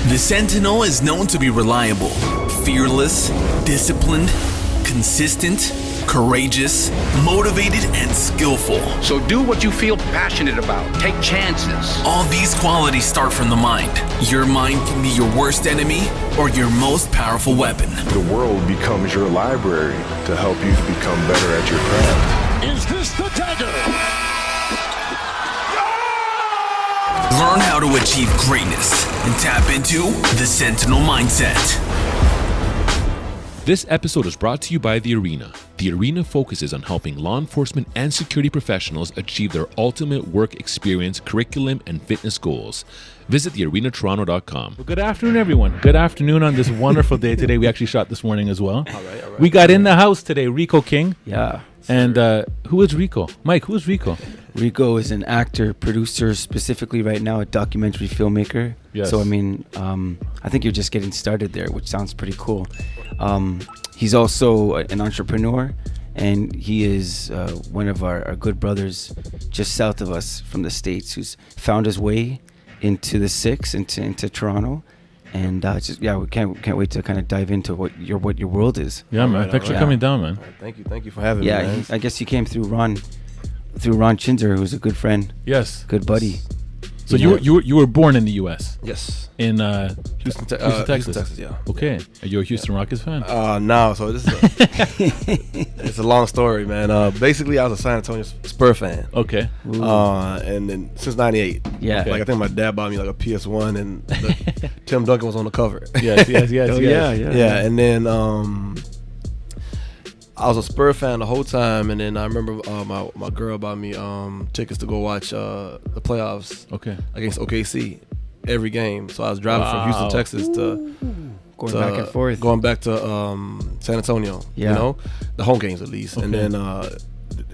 The Sentinel is known to be reliable, fearless, disciplined, consistent, courageous, motivated, and skillful. So do what you feel passionate about. Take chances. All these qualities start from the mind. Your mind can be your worst enemy or your most powerful weapon. The world becomes your library to help you become better at your craft. Is this the dagger? Learn how to achieve greatness and tap into the Sentinel mindset. This episode is brought to you by The Arena. The Arena focuses on helping law enforcement and security professionals achieve their ultimate work experience, curriculum, and fitness goals. Visit thearenatoronto.com. Well, good afternoon, everyone. Good afternoon on this wonderful day today. We actually shot this morning as well. All right. We got in the house today, Rico King. Yeah. And who is Rico? Mike, who is Rico? Rico is an actor, producer, specifically right now a documentary filmmaker. Yes. So, I mean, I think you're just getting started there, which sounds pretty cool. He's also an entrepreneur, and he is one of our good brothers just south of us from the States who's found his way into the Six, into Toronto. And we can't wait to kind of dive into what your world is. Yeah, man. Thanks for coming down, man. Thank you for having me. Yeah, I guess you came through Ron Chinzer, who's a good friend. Yes. Good buddy. So you were born in the U.S. Yes. In Houston, Texas. Houston, Texas, yeah. Okay. Are you a Houston Rockets fan? No. So this is it's a long story, man. Basically, I was a San Antonio Spur fan. Okay. And then since '98. Yeah. Okay. Like I think my dad bought me like a PS1, and Tim Duncan was on the cover. Yes. Oh, Yeah. And then I was a Spur fan the whole time, and then I remember my girl bought me tickets to go watch the playoffs against OKC every game. So I was driving from Houston, Texas Going back and forth. going back to San Antonio. Yeah. You know, the home games at least. Okay. And then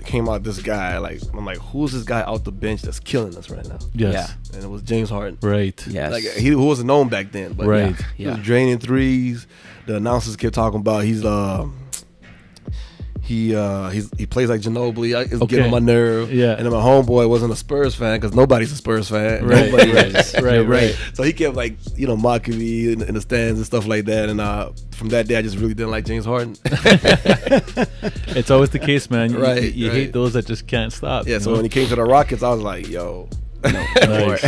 came out this guy. I'm like, who's this guy out the bench that's killing us right now? Yes. And it was James Harden. Right. Yes. Like he wasn't known back then, but Right. he was draining threes. The announcers kept talking about he plays like Ginobili. It's getting on my nerve. Yeah. And then my homeboy wasn't a Spurs fan because nobody's a Spurs fan. Right. Nobody is. Right. So he kept mocking me in the stands and stuff like that. And from that day, I just really didn't like James Harden. It's always the case, man. You Right. hate those that just can't stop. Yeah. you So know? when he came to the Rockets, I was like, yo. Nice.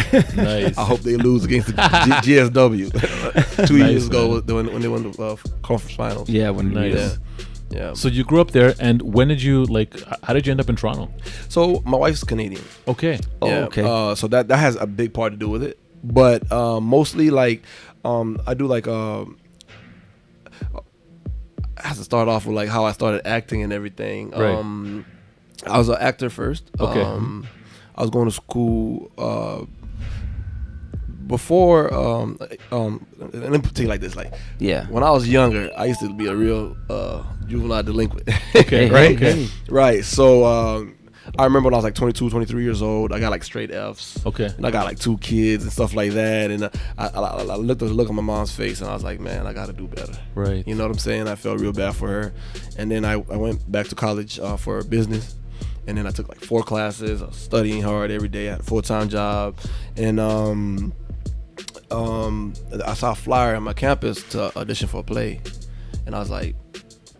I hope they lose against the GSW 2 years ago when they won the conference finals. Yeah, Nice. Yeah. So you grew up there, and when did you how did you end up in Toronto? So my wife's Canadian. Okay. Oh, Yeah. okay. So that has a big part to do with it, but mostly I do I have to start off with how I started acting and everything. Right. I was an actor first. Okay. I was going to school before. Let me put it like this: Yeah. when I was younger, I used to be a real juvenile delinquent. Okay. Right. Okay. Right. So I remember when I was 22, 23 years old, I got straight Fs. Okay. And I got 2 kids and stuff like that. And I looked at the look on my mom's face, and I was like, man, I got to do better. Right. You know what I'm saying? I felt real bad for her. And then I went back to college for business. And then I took 4 classes. I was studying hard every day. I had a full-time job. And I saw a flyer on my campus to audition for a play. And I was like,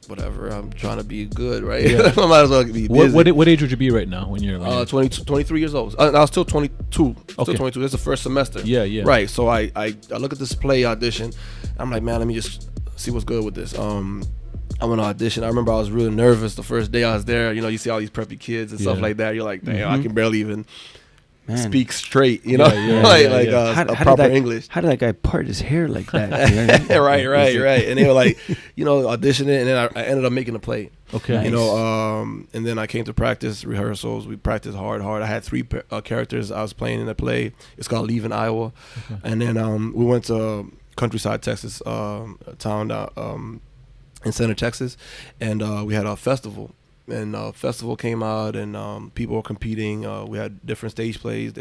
whatever, I'm trying to be good, right? Yeah. I might as well be busy. What age would you be right now when you're 23 years old. I was still 22. Okay. Still 22. That's the first semester. Yeah. Right. So I look at this play audition. I'm like, man, let me just see what's good with this. I went to audition. I remember I was really nervous the first day I was there. You see all these preppy kids and stuff like that. You're like, damn, I can barely even speak straight. You know, proper English. How did that guy part his hair like that? right. And they were auditioning, and then I ended up making a play. Okay. Nice. And then I came to practice rehearsals. We practiced hard. I had 3 characters I was playing in the play. It's called Leaving Iowa. Okay. And then we went to Countryside, Texas, a town in Center, Texas, and we had a festival. And festival came out, and people were competing. We had different stage plays.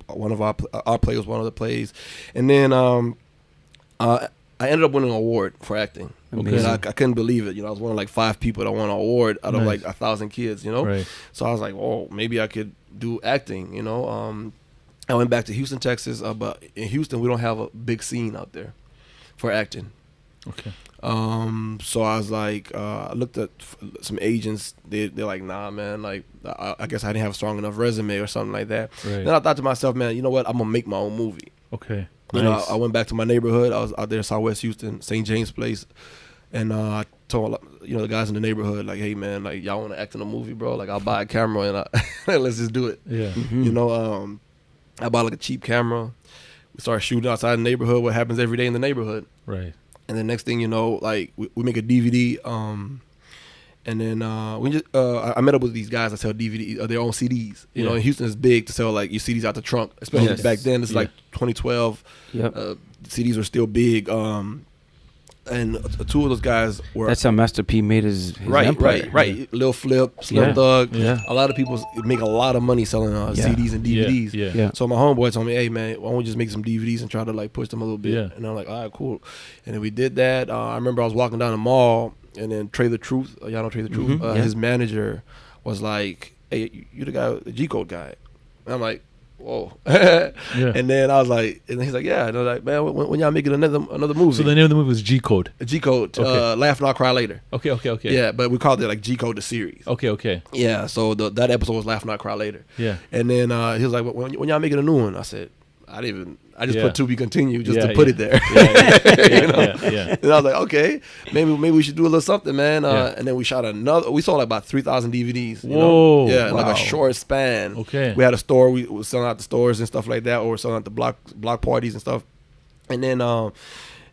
One of our play was one of the plays, and then I ended up winning an award for acting. Okay. And I couldn't believe it. I was one of 5 people that won an award out of 1,000 kids. Right. So I was like, oh, maybe I could do acting. I went back to Houston, Texas, but in Houston we don't have a big scene out there for acting. Okay. So I was like, I looked at some agents. They're like, nah, man. Like, I guess I didn't have a strong enough resume or something like that. Right. Then I thought to myself, man, you know what? I'm gonna make my own movie. Okay. You know, Nice. I went back to my neighborhood. I was out there in Southwest Houston, St. James Place, and I told the guys in the neighborhood, like, hey, man, like, y'all want to act in a movie, bro? Like, I'll buy a camera and let's just do it. Yeah. You know, I bought like a cheap camera. We started shooting outside the neighborhood. What happens every day in the neighborhood? Right. And then next thing you know, like we make a DVD, and then we just I met up with these guys that sell DVD, their own CDs. You know, in Houston it's big to sell like your CDs out the trunk, especially back then. It's like 2012. Yep. CDs were still big. And two of those guys were That's how Master P made his right. Lil Flip, Slim Thug. Yeah. A lot of people make a lot of money selling CDs and DVDs. Yeah. So my homeboy told me, hey, man, why don't we just make some DVDs and try to like push them a little bit? Yeah. And I'm like, all right, cool. And then we did that. I remember I was walking down the mall, and then Trey the Truth, y'all know Trey the Truth, his manager was like, hey, you the guy, the G-Code guy. And I'm like, whoa. And then I was like, and he's like, yeah. And I was like, man, when y'all making another movie? So the name of the movie was G-Code. G-Code, Laugh Not Cry Later. Okay. Yeah, but we called it like G-Code the series. Okay. Yeah, so that episode was Laugh Not Cry Later. Yeah. And then he was like, when y'all making a new one? I said, I just put to be continued just to put it there. Yeah. And I was like, okay, maybe we should do a little something, man. And then we shot we sold like about 3,000 DVDs. You know? Yeah, like a short span. Okay. We had a store, we were selling out the stores and stuff like that, or selling out the block parties and stuff. And then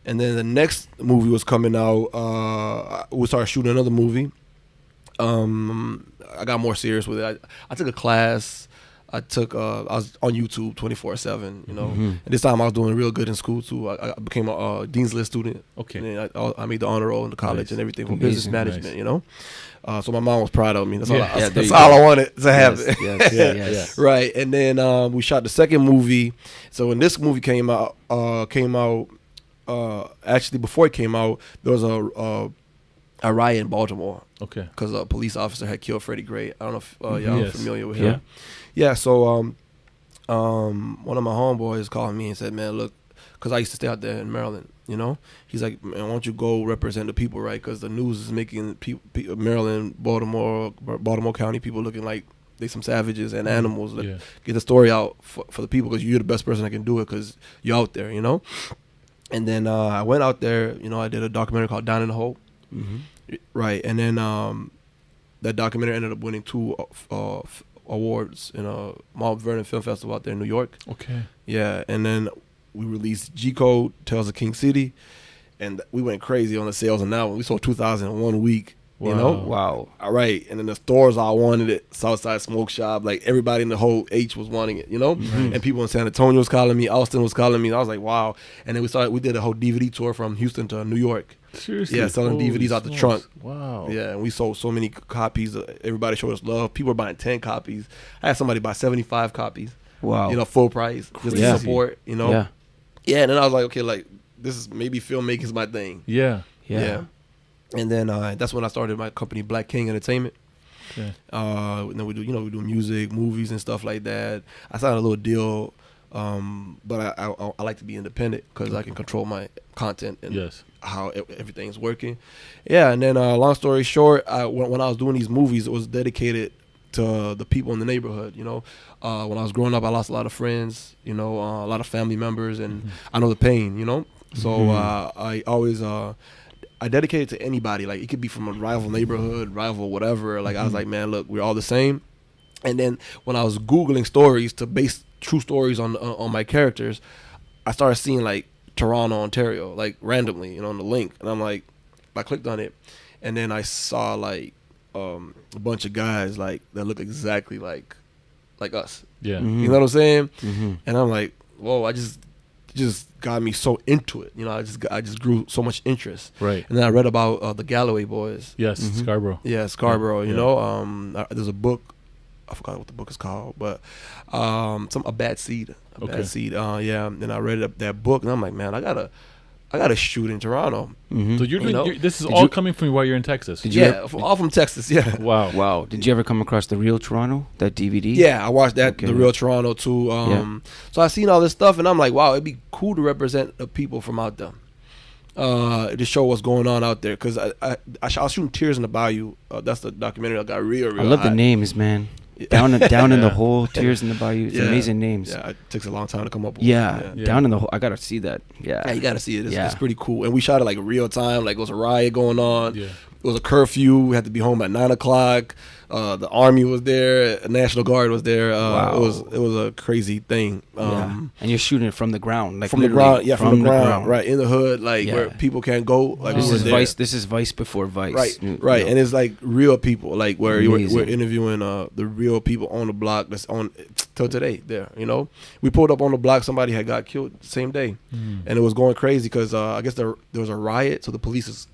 the next movie was coming out. We started shooting another movie. I got more serious with it. I took a class. I was on YouTube 24/7, you know. And this time I was doing real good in school too. I became a Dean's List student. Okay. And then I made the honor roll in the college and everything for Amazing. business management, you know. So my mom was proud of me. That's There you all go. I wanted to have. Yes. Right. And then we shot the second movie. So when this movie came out, actually before it came out, there was a riot in Baltimore. Okay. Because a police officer had killed Freddie Gray. I don't know if y'all are familiar with him. Yeah. Yeah, so one of my homeboys called me and said, man, look, because I used to stay out there in Maryland, you know? He's like, man, why don't you go represent the people, right? Because the news is making Maryland, Baltimore County people looking like they some savages and animals. Get the story out for the people, because you're the best person that can do it because you're out there, you know? And then I went out there, you know, I did a documentary called Down in the Hole. Right, and then that documentary ended up winning 2 awards in a Mount Vernon Film Festival out there in New York. Okay. Yeah, and then we released G-Code, Tales of King City, and we went crazy on the sales on that one. We sold 2,000 in 1 week. Wow. You know? Wow. All right, and then the stores all wanted it. Southside Smoke Shop, like everybody in the whole H was wanting it, you know? And people in San Antonio was calling me, Austin was calling me. I was like, wow. And then we did a whole DVD tour from Houston to New York. Seriously? Yeah, selling DVDs out the trunk. Wow. Yeah, and we sold so many copies. Everybody showed us love. People were buying 10 copies. I had somebody buy 75 copies. Wow. You know, full price, just to support, you know? Yeah. Yeah, and then I was like, okay, like, this is maybe filmmaking's my thing. Yeah. And then that's when I started my company, Black King Entertainment. Okay. And then we do music, movies, and stuff like that. I signed a little deal, but I like to be independent because I can control my content and how everything's working. Yeah, and then long story short, when I was doing these movies, it was dedicated to the people in the neighborhood. You know, when I was growing up, I lost a lot of friends. You know, a lot of family members, and I know the pain. You know, so I always. I dedicate it to anybody. Like, it could be from a rival neighborhood, rival whatever. Like, I was like, man, look, we're all the same. And then when I was Googling stories to base true stories on my characters, I started seeing, like, Toronto, Ontario, like, randomly, you know, on the link. And I'm like, I clicked on it. And then I saw, like, a bunch of guys, like, that look exactly like us. Yeah. You know what I'm saying? And I'm like, whoa, I just got me so into it. You know, I just grew so much interest. Right. And then I read about the Galloway boys. Yes, Scarborough. Yeah, Scarborough. You know, there's a book. I forgot what the book is called, but a bad seed. Bad seed. Yeah. And I read that book, and I'm like, man, I I got to shoot in Toronto. Mm-hmm. So you're doing, You know? this is all coming from while you're in Texas. Did you Yeah, all from Texas. Yeah. Wow. Did you ever come across The Real Toronto, that DVD? Yeah, I watched that, Okay. The Real Toronto too. So I seen all this stuff, and I'm like, wow, it'd be cool to represent the people from out there. To show what's going on out there, because I was shooting Tears in the Bayou. That's the documentary that got real. I love the names, man. Down in the hole, Tears in the Bayou. It's Yeah. amazing names. Yeah, it takes a long time to come up with. Yeah, Down in the Hole. I gotta see that. Yeah, you gotta see it. It's, Yeah. it's pretty cool. And we shot it like real time. Like it was a riot going on. Yeah. It was a curfew. We had to be home at 9:00. The army was there. National Guard was there. Wow. It was a crazy thing. Yeah. And you're shooting it from the ground, like From the literally ground, from the ground, right in the hood, like Yeah. where people can't go. Like This we were is there. Vice. This is Vice before Vice. Right, You right, know. and it's like real people, like where Amazing. we're interviewing the real people on the block that's on till today. There, we pulled up on the block. Somebody had got killed the same day, and it was going crazy because I guess there was a riot, so the police is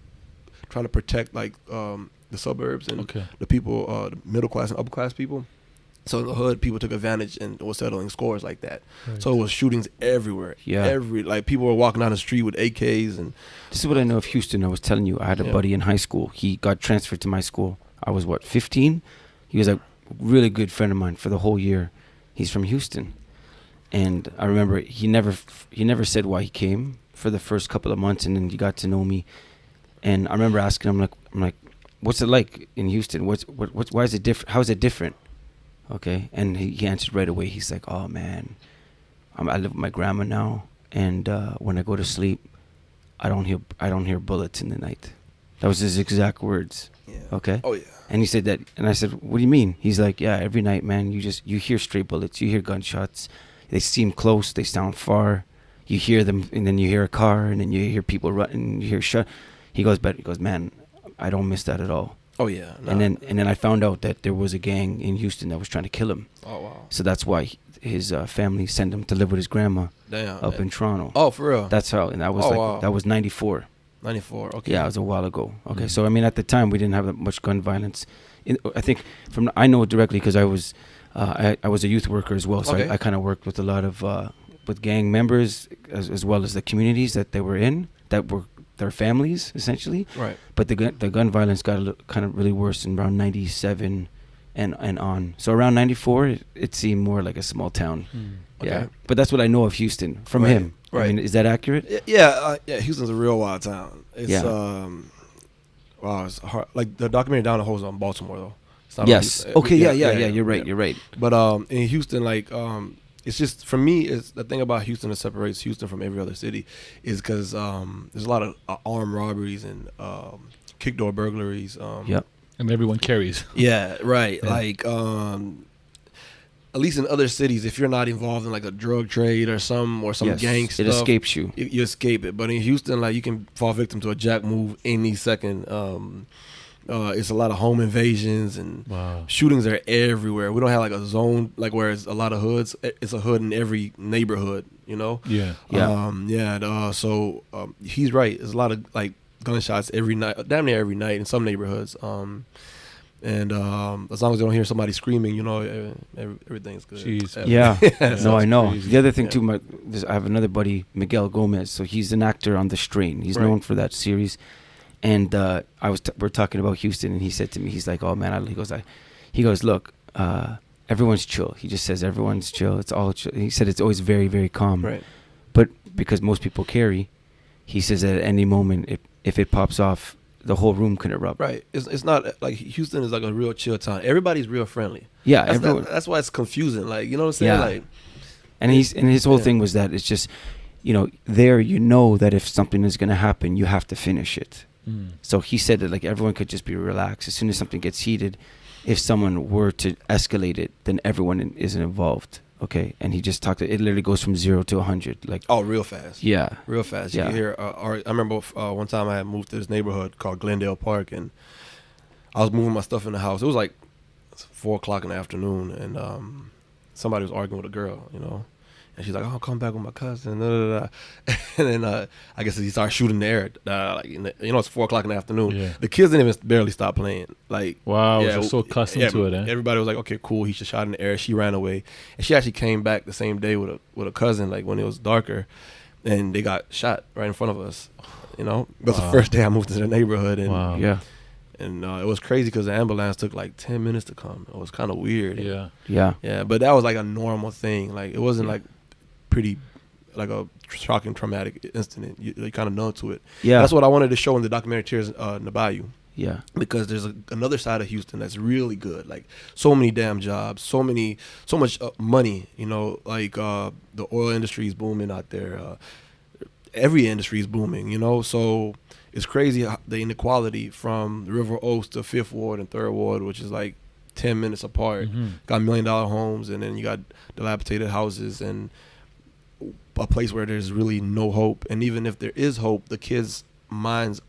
trying to protect like the suburbs and the people, the middle class and upper class people. So in the hood, people took advantage and was settling scores like that. Right. So it was shootings everywhere. Yeah. Like people were walking down the street with AKs and. This is what I know of Houston. I was telling you, I had a buddy in high school. He got transferred to my school. I was 15. He was a really good friend of mine for the whole year. He's from Houston, and I remember he never said why he came for the first couple of months, and then he got to know me. And I remember asking him, I'm like, what's it like in Houston? Why is it different? How is it different? Okay, and he answered right away. He's like, oh man, I live with my grandma now, and when I go to sleep, I don't hear bullets in the night. That was his exact words. Yeah. Okay. Oh yeah. And he said that, and I said, what do you mean? He's like, yeah, every night, man, you hear stray bullets, you hear gunshots. They seem close, they sound far. You hear them, and then you hear a car, and then you hear people running, you hear shot. He goes, man, I don't miss that at all. Oh yeah. Nah. And then I found out that there was a gang in Houston that was trying to kill him. Oh wow. So that's why his family sent him to live with his grandma Damn. up in Toronto. Oh, for real. That's how, and that was wow. that was 94. 94. Okay. Yeah, it was a while ago. Okay, so I mean, at the time we didn't have that much gun violence. I think I know it directly because I was a youth worker as well. So Okay. I kind of worked with a lot of with gang members as well as the communities that they were in, that were their families essentially. Right. But the gun violence got kind of really worse in around 97 and on. So around 94, it seemed more like a small town. Okay. Yeah, but that's what I know of Houston from Right, him. right. I mean, is that accurate? Yeah. Houston's a real wild town. It's Yeah. wow, it's hard. Like the documentary Down the Hole is on Baltimore though. It's not Yes. on, Okay. Yeah. You're right. You're right. But in Houston, like it's just for me. It's the thing about Houston that separates Houston from every other city is because there's a lot of armed robberies and kick door burglaries. Yep. And everyone carries. Yeah, right. Yeah. Like at least in other cities, if you're not involved in like a drug trade or some Yes, gang it stuff, escapes you. You escape it. But in Houston, like you can fall victim to a jack move any second. It's a lot of home invasions and Wow. shootings are everywhere. We don't have like a zone like where it's a lot of hoods. It's a hood in every neighborhood, Yeah. Yeah. So he's right. There's a lot of like gunshots every night, damn near every night in some neighborhoods. And as long as they don't hear somebody screaming, everything's good. Jeez. Yeah. No, I know. crazy. The other thing too, I have another buddy, Miguel Gomez. So he's an actor on The Strain. He's Right. known for that series. And we're talking about Houston, and he said to me, he's like, "Oh man," he goes, "Look, everyone's chill." He just says everyone's chill. It's all chill. He said it's always very, very calm. Right. But because most people carry, he says that at any moment, if it pops off, the whole room can erupt. Right. It's not like Houston is like a real chill town. Everybody's real friendly. Yeah. That's why it's confusing. Like, you know what I'm saying? Yeah. Like, And his whole thing was that it's just, that if something is going to happen, you have to finish it. So he said that like everyone could just be relaxed. As soon as something gets heated, if someone were to escalate it, then everyone is involved. Okay. And he just talked, it literally goes from 0 to 100. Like, oh, real fast. yeah. Real fast. Yeah. You can hear, I remember one time I had moved to this neighborhood called Glendale Park, and I was moving my stuff in the house. It was like 4 o'clock in the afternoon, and somebody was arguing with a girl, and she's like, "Oh, I'll come back with my cousin." And then I guess he started shooting in the air. It's 4 o'clock in the afternoon. Yeah. The kids didn't even barely stop playing. Like, Wow. yeah, We're so accustomed to it. Everybody was like, "Okay, cool." He just shot in the air. She ran away, and she actually came back the same day with a cousin. Like when it was darker, and they got shot right in front of us. You know, it was the first day I moved to the neighborhood, and and it was crazy because the ambulance took like 10 minutes to come. It was kind of weird. Yeah. But that was like a normal thing. Like, it wasn't like pretty, like a shocking, traumatic incident. You kind of know to it. Yeah. That's what I wanted to show in the documentary Tears in the Bayou. Yeah. Because there's another side of Houston that's really good. Like, so many damn jobs, so much money. You know, like the oil industry is booming out there. Every industry is booming. You know, so it's crazy the inequality from River Oaks to Fifth Ward and Third Ward, which is like 10 minutes apart. Got $1 million homes, and then you got dilapidated houses, and a place where there's really no hope. And even if there is hope, the kids' minds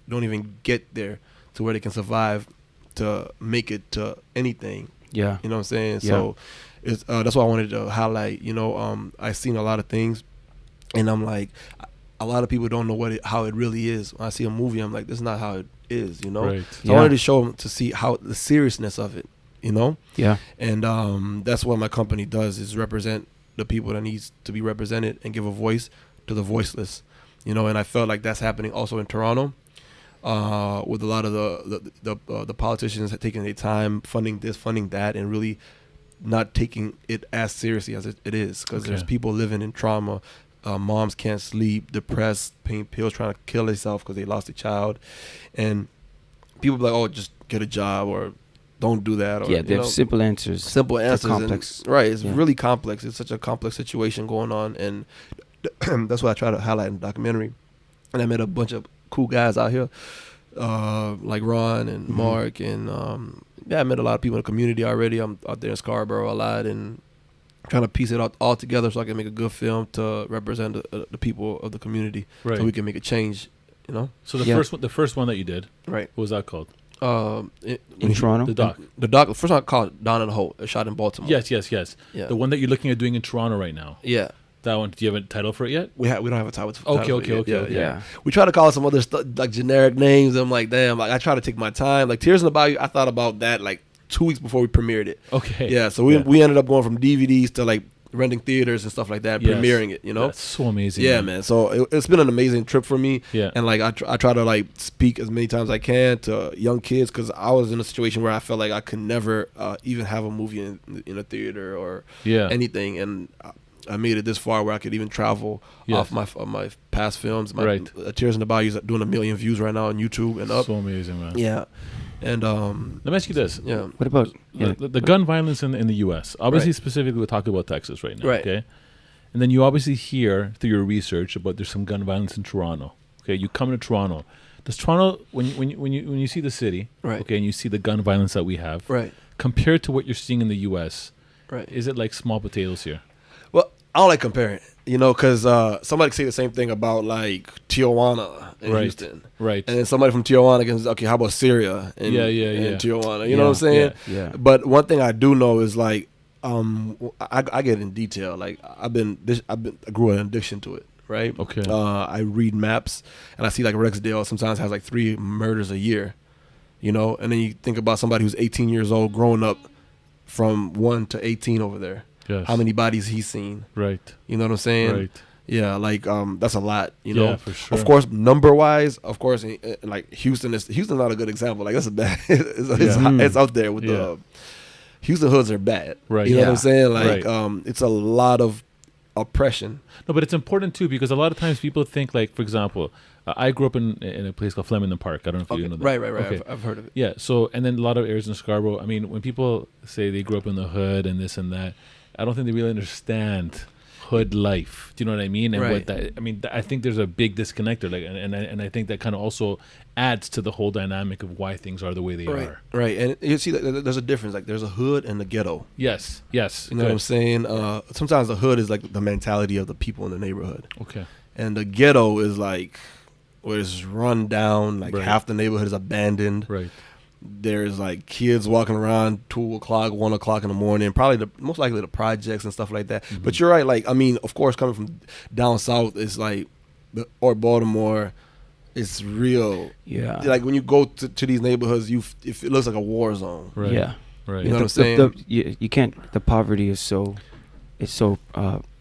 don't even get there to where they can survive to make it to anything. Yeah. You know what I'm saying? Yeah. So it's that's why I wanted to highlight. You know, I've seen a lot of things, and I'm like, a lot of people don't know how it really is. When I see a movie, I'm like, this is not how it is, you know? Right. So I wanted to show them, to see how the seriousness of it, you know? Yeah. And that's what my company does, is represent the people that needs to be represented and give a voice to the voiceless, you know? And I felt like that's happening also in Toronto, with a lot of the politicians taking their time funding this, funding that, and really not taking it as seriously as it is, because there's people living in trauma. Moms can't sleep, depressed, pain pills, trying to kill themselves because they lost a child. And people be like, oh, just get a job, or don't do that. Or, they have simple answers. Simple answers. Complex. And, right. It's really complex. It's such a complex situation going on. And that's what I try to highlight in the documentary. And I met a bunch of cool guys out here, like Ron and Mark. And I met a lot of people in the community already. I'm out there in Scarborough a lot, and trying to piece it all together so I can make a good film to represent the people of the community, so we can make a change, you know. So the first one that you did, right? What was that called? In Toronto, the doc. The first one called Down in the Hole. It shot in Baltimore. Yes. Yeah. The one that you're looking at doing in Toronto right now. Yeah. That one. Do you have a title for it yet? We don't have a title. Okay. Yeah. We try to call it some other stuff, like generic names. I'm like, damn. Like, I try to take my time. Like Tears in the Bayou, I thought about that like 2 weeks before we premiered it. Okay. Yeah, so we ended up going from DVDs to like renting theaters and stuff like that, premiering it, you know? That's so amazing. Yeah, man. So it's been an amazing trip for me. Yeah. And like I try to like speak as many times as I can to young kids, because I was in a situation where I felt like I could never even have a movie in a theater or anything. And I made it this far where I could even travel off my past films. Tears in the Bayou is doing 1 million views right now on YouTube and up. So amazing, man. Yeah. And let me ask you this. Yeah. What about the gun violence in the U.S.? Obviously, specifically, we're talking about Texas right now. Right. Okay. And then you obviously hear through your research about there's some gun violence in Toronto. Okay. You come to Toronto. Does Toronto, when you see the city, okay, and you see the gun violence that we have, compared to what you're seeing in the U.S., is it like small potatoes here? Well, I don't like comparing, you know, because somebody can say the same thing about like Tijuana in Houston. Right. And then somebody from Tijuana can say, okay, how about Syria in Tijuana? You know what I'm saying? Yeah. But one thing I do know is like, I get in detail. Like I grew an addiction to it. Right. Okay. I read maps and I see like Rexdale sometimes has like 3 murders a year, you know, and then you think about somebody who's 18 years old growing up from 1 to 18 over there. Yes. How many bodies he's seen. Right. You know what I'm saying? Right. Yeah, like that's a lot, you know. Yeah, for sure. Of course, number wise, of course, like Houston's not a good example. Like that's a bad. It's out there with the Houston hoods are bad. Right. You know what I'm saying? Like it's a lot of oppression. No, but it's important too, because a lot of times people think, like, for example, I grew up in a place called Flemington Park. I don't know if you know that. Right. Okay. I've heard of it. Yeah. So, and then a lot of areas in Scarborough. I mean, when people say they grew up in the hood and this and that, I don't think they really understand hood life. Do you know what I mean? And what that, I mean, I think there's a big disconnect there. Like, and I think that kind of also adds to the whole dynamic of why things are the way they are. Right. And you see, there's a difference. Like, there's a hood and the ghetto. Yes. You know what I'm saying? Sometimes the hood is like the mentality of the people in the neighborhood. Okay. And the ghetto is like where it's run down. Like half the neighborhood is abandoned. Right. There's like kids walking around 2 o'clock, 1 o'clock in the morning, probably most likely the projects and stuff like that. Mm-hmm. But you're right. Like, I mean, of course, coming from down south, it's like, or Baltimore, it's real. Yeah. Like when you go to these neighborhoods, it looks like a war zone. Right. Yeah. You know what I'm saying? You can't. The poverty is so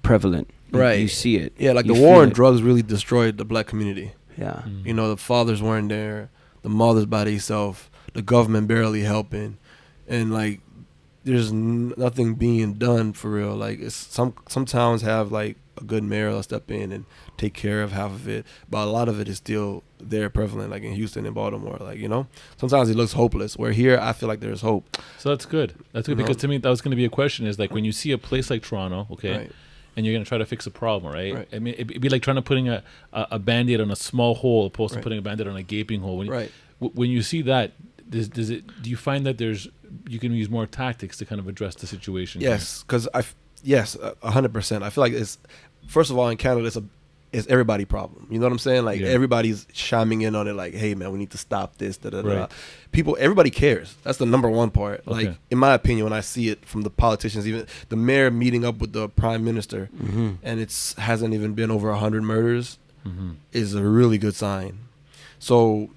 prevalent. You see it. Yeah, like You the war on feel it. drugs really destroyed the black community. Yeah. You know, the fathers weren't there, the mothers by themselves, the government barely helping, and like there's nothing being done for real. Like it's some towns have like a good mayor that'll step in and take care of half of it, but a lot of it is still there prevalent, like in Houston and Baltimore. Like, you know, sometimes it looks hopeless, where here I feel like there's hope. So that's good. That's good, because to me that was going to be a question, is like when you see a place like Toronto, okay, Right. and you're going to try to fix a problem, right? Right. I mean, it'd be like trying to putting a Band-Aid on a small hole opposed to Right. putting a Band-Aid on a gaping hole. When Right. when you see that, do you find that you can use more tactics to kind of address the situation? Yes, because 100%. I feel like it's, first of all, in Canada, it's everybody problem. You know what I'm saying? Like everybody's chiming in on it. Like, hey man, we need to stop this. Da, da, da. Right. Everybody cares. That's the number one part. Okay. Like, in my opinion, when I see it from the politicians, even the mayor meeting up with the prime minister, and hasn't even been over 100 murders, is a really good sign. So,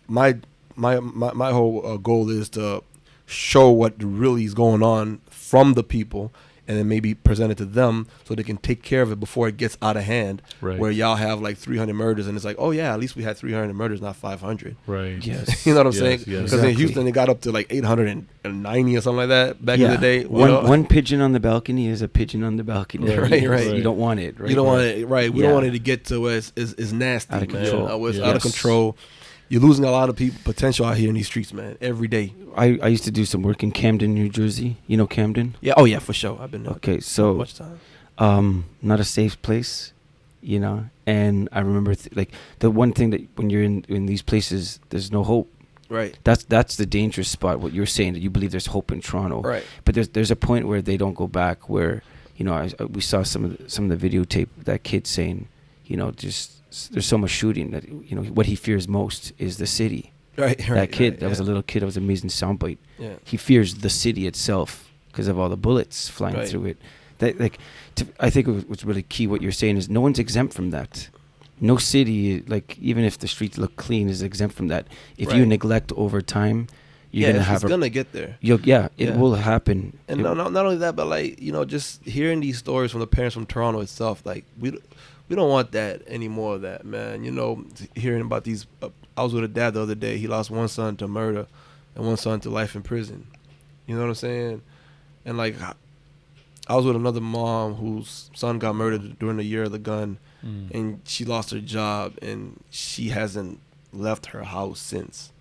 my whole goal is to show what really is going on from the people, and then maybe present it to them so they can take care of it before it gets out of hand. Right. Where y'all have like 300 murders, and it's like, oh yeah, at least we had 300 murders, not 500. Right. Yes. You know what I'm Yes, saying? yes. Because Exactly. in Houston, it got up to like 890 or something like that back in the day. One pigeon on the balcony is a pigeon on the balcony. Right. You don't want it, right? You don't want it, right? We Yeah. don't want it to get to where it's nasty, Out of man. control. Where it's Yeah. out of Yes. control. You're losing a lot of potential out here in these streets, man. Every day. I used to do some work in Camden, New Jersey. You know Camden? Yeah. Oh yeah, for sure. I've been there. Okay, so much time. not a safe place, you know. And I remember like the one thing that when you're in these places, there's no hope. Right. That's the dangerous spot. What you're saying, that you believe there's hope in Toronto, Right. But there's a point where they don't go back. Where, you know, we saw some of the videotape, that kid saying, you know, just there's so much shooting that, you know, what he fears most is the city. Right. That kid, right, that was a little kid. That was an amazing soundbite. Yeah. He fears the city itself because of all the bullets flying Right. through it. That, like, I think what's really key, what you're saying, is no one's exempt from that. No city, like, even if the streets look clean, is exempt from that. If you Right. neglect over time, you're gonna have it's gonna get there. it Yeah. will happen. And not only that, but like, you know, just hearing these stories from the parents from Toronto itself, like we don't want that anymore. That, man, you know, hearing about these. I was with a dad the other day. He lost one son to murder, and one son to life in prison. You know what I'm saying? And like, I was with another mom whose son got murdered during the year of the gun, and she lost her job, and she hasn't left her house since.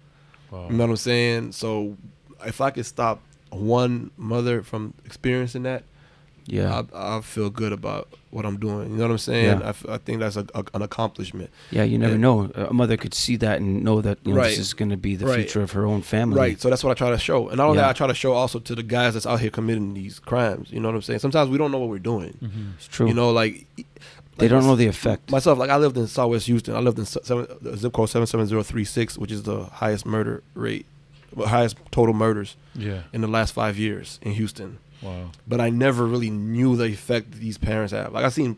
Wow. You know what I'm saying? So if I could stop one mother from experiencing that, Yeah. I feel good about what I'm doing. You know what I'm saying? Yeah. I think that's an accomplishment. Yeah, you never And- know. A mother could see that and know that, you know, Right. this is going to be the Right. future of her own family. Right. So that's what I try to show. And not only Yeah. that, I try to show also to the guys that's out here committing these crimes. You know what I'm saying? Sometimes we don't know what we're doing. It's true. You know, like they don't know the effect. Myself, like I lived in Southwest Houston. I lived in zip code 77036, which is the highest murder rate, highest total murders Yeah. in the last 5 years in Houston. Wow. But I never really knew the effect that these parents have. Like, I seen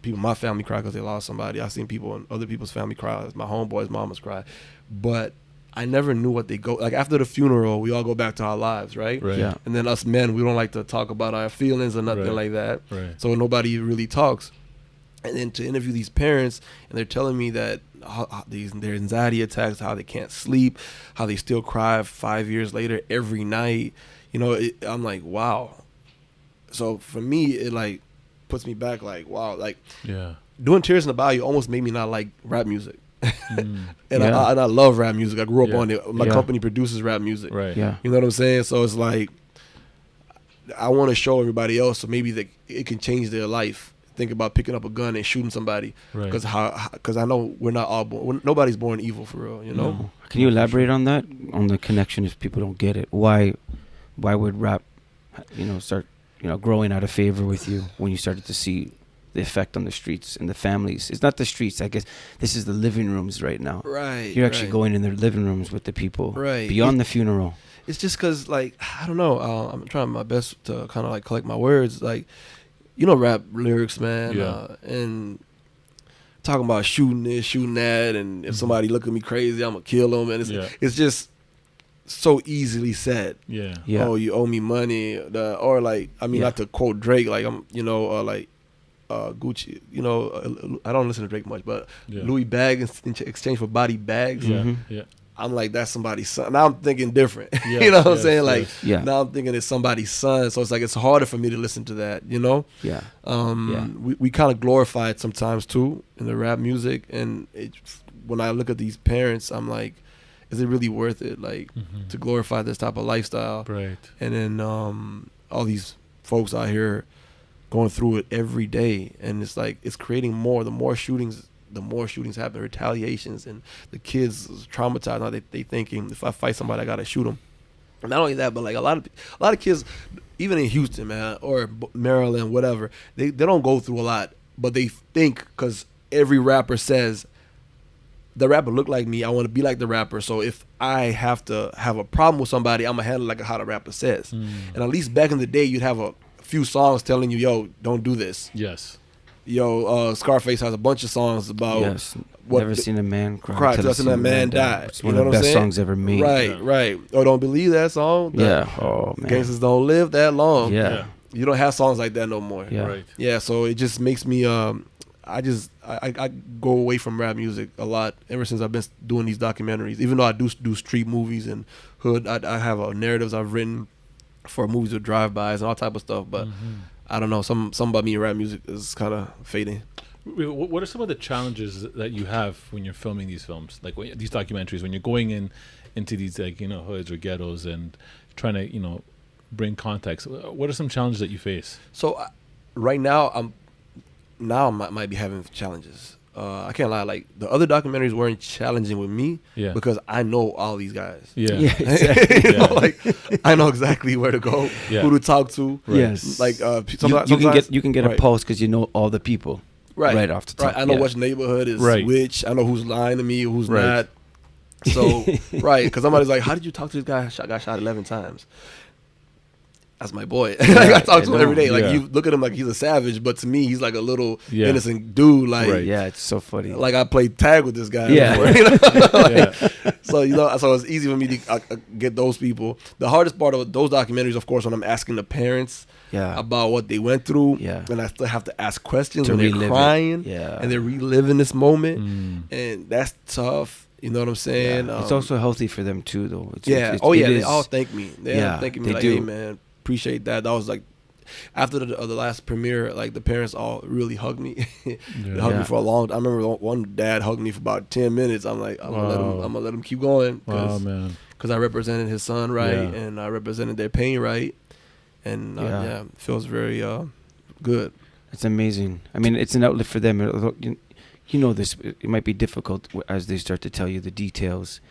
people in my family cry because they lost somebody. I seen people in other people's family cry. My homeboys' mamas cry. But I never knew what they go. Like, after the funeral, we all go back to our lives, right? Right. Yeah. And then us men, we don't like to talk about our feelings or nothing Right. like that. Right. So nobody really talks. And then to interview these parents, and they're telling me that their anxiety attacks, how they can't sleep, how they still cry 5 years later every night. You know, I'm like, wow. So for me, it like puts me back, like, wow. Like, Yeah. doing Tears in the Bayou almost made me not like rap music. And Yeah. I love rap music. I grew up Yeah. on it. My Yeah. company produces rap music. Right. Yeah. You know what I'm saying? So it's like, I want to show everybody else so maybe it can change their life. Think about picking up a gun and shooting somebody. Right. Because I know we're not all born. Nobody's born evil for real, you know? No. Can you elaborate on that, on the connection, if people don't get it? Why would rap, you know, start, you know, growing out of favor with you when you started to see the effect on the streets and the families? It's not the streets, I guess. This is the living rooms right now. Right. You're actually right. going in their living rooms with the people. Right. Beyond the funeral. It's just because, like, I don't know. I'm trying my best to kind of like collect my words. Like, you know, rap lyrics, man. Yeah. And talking about shooting this, shooting that, and if somebody look at me crazy, I'm gonna kill them. And it's just so easily said. Yeah. Yeah. Oh, you owe me money, or like, I mean, Yeah. not to quote Drake, like, I'm, you know, like, Gucci. You know, I don't listen to Drake much, but Louis bag in exchange for body bags. Yeah. I'm like, that's somebody's son. Now I'm thinking different. You know what I'm saying? Like, now I'm thinking it's somebody's son. So it's like, it's harder for me to listen to that, you know? We kind of glorify it sometimes too in the rap music. And when I look at these parents, I'm like, is it really worth it? Like, to glorify this type of lifestyle? Right. And then all these folks out here going through it every day. And it's like, it's creating more. The more shootings happen, retaliations, and the kids traumatized. Now they thinking, if I fight somebody, I gotta shoot them. And not only that, but like a lot of kids, even in Houston, man, or Maryland, whatever, they don't go through a lot, but they think, because every rapper says, the rapper look like me, I want to be like the rapper. So if I have to have a problem with somebody, I'm gonna handle it like how the rapper says. And at least back in the day, you'd have a few songs telling you, yo, don't do this. Yes. Yo, Scarface has a bunch of songs about never seen a man cry till I've seen a man die. It's one of the best songs ever made. Right. Oh, don't believe that song? Oh, man. Gangsters don't live that long. Yeah. You don't have songs like that no more. Yeah. Right. Yeah, so it just makes me, I go away from rap music a lot ever since I've been doing these documentaries. Even though I do street movies and hood, I have narratives I've written for movies with drive-bys and all type of stuff, but I don't know, something about me in rap music is kind of fading. What are some of the challenges that you have when you're filming these films, like these documentaries, when you're going into these, like, you know, hoods or ghettos and trying to, you know, bring context? What are some challenges that you face? So right now, I might be having challenges. I can't lie, like the other documentaries weren't challenging with me because I know all these guys. Exactly. You know, like I know exactly where to go, who to talk to. Right. Yes, like you can get a pulse because you know all the people right off the top. I know which neighborhood is which. I know who's lying to me, who's not. So because somebody's like, how did you talk to this guy? Got shot 11 times. That's my boy. I talk to him every day. Like, you look at him like he's a savage, but to me, he's like a little innocent dude. Like, it's so funny. Like, I played tag with this guy. Before, you know? So, you know, so it's easy for me to get those people. The hardest part of those documentaries, of course, when I'm asking the parents about what they went through, and I still have to ask questions when they're crying, and they're reliving this moment, and that's tough. You know what I'm saying? It's also healthy for them too, though. They all thank me. They're thanking me like, hey, man, appreciate that. That was like after the last premiere, like the parents all really hugged me. They hugged me for a long time. I remember one dad hugged me for about 10 minutes. I'm like, I'm gonna let him keep going because I represented his son and I represented their pain and it feels very good. It's amazing. I mean, it's an outlet for them. You know this. It might be difficult as they start to tell you the details,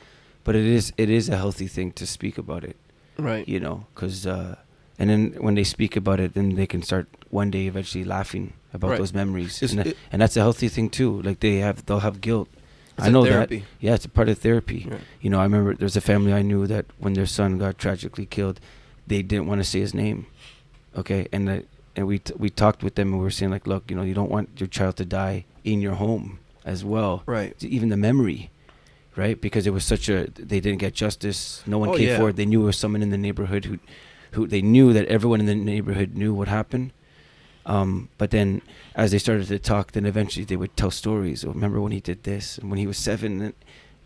but it is a healthy thing to speak about it. Right. You know, because and then when they speak about it, then they can start one day eventually laughing about those memories, and that's a healthy thing too. Like they'll have guilt. I know therapy. That. Yeah, it's a part of therapy. Right. You know, I remember there's a family I knew that when their son got tragically killed, they didn't want to say his name. Okay, and we talked with them and we were saying like, look, you know, you don't want your child to die in your home as well. Right. Even the memory. Right, because it was they didn't get justice. No one came forward. They knew it was someone in the neighborhood who they knew that everyone in the neighborhood knew what happened. But then, as they started to talk, then eventually they would tell stories. Oh, remember when he did this, and when he was 7.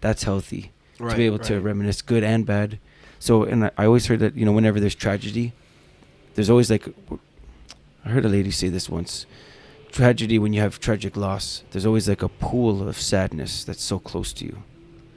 That's healthy to be able to reminisce, good and bad. So, and I always heard that, you know, whenever there's tragedy, there's always like, I heard a lady say this once. Tragedy, when you have tragic loss, there's always like a pool of sadness that's so close to you.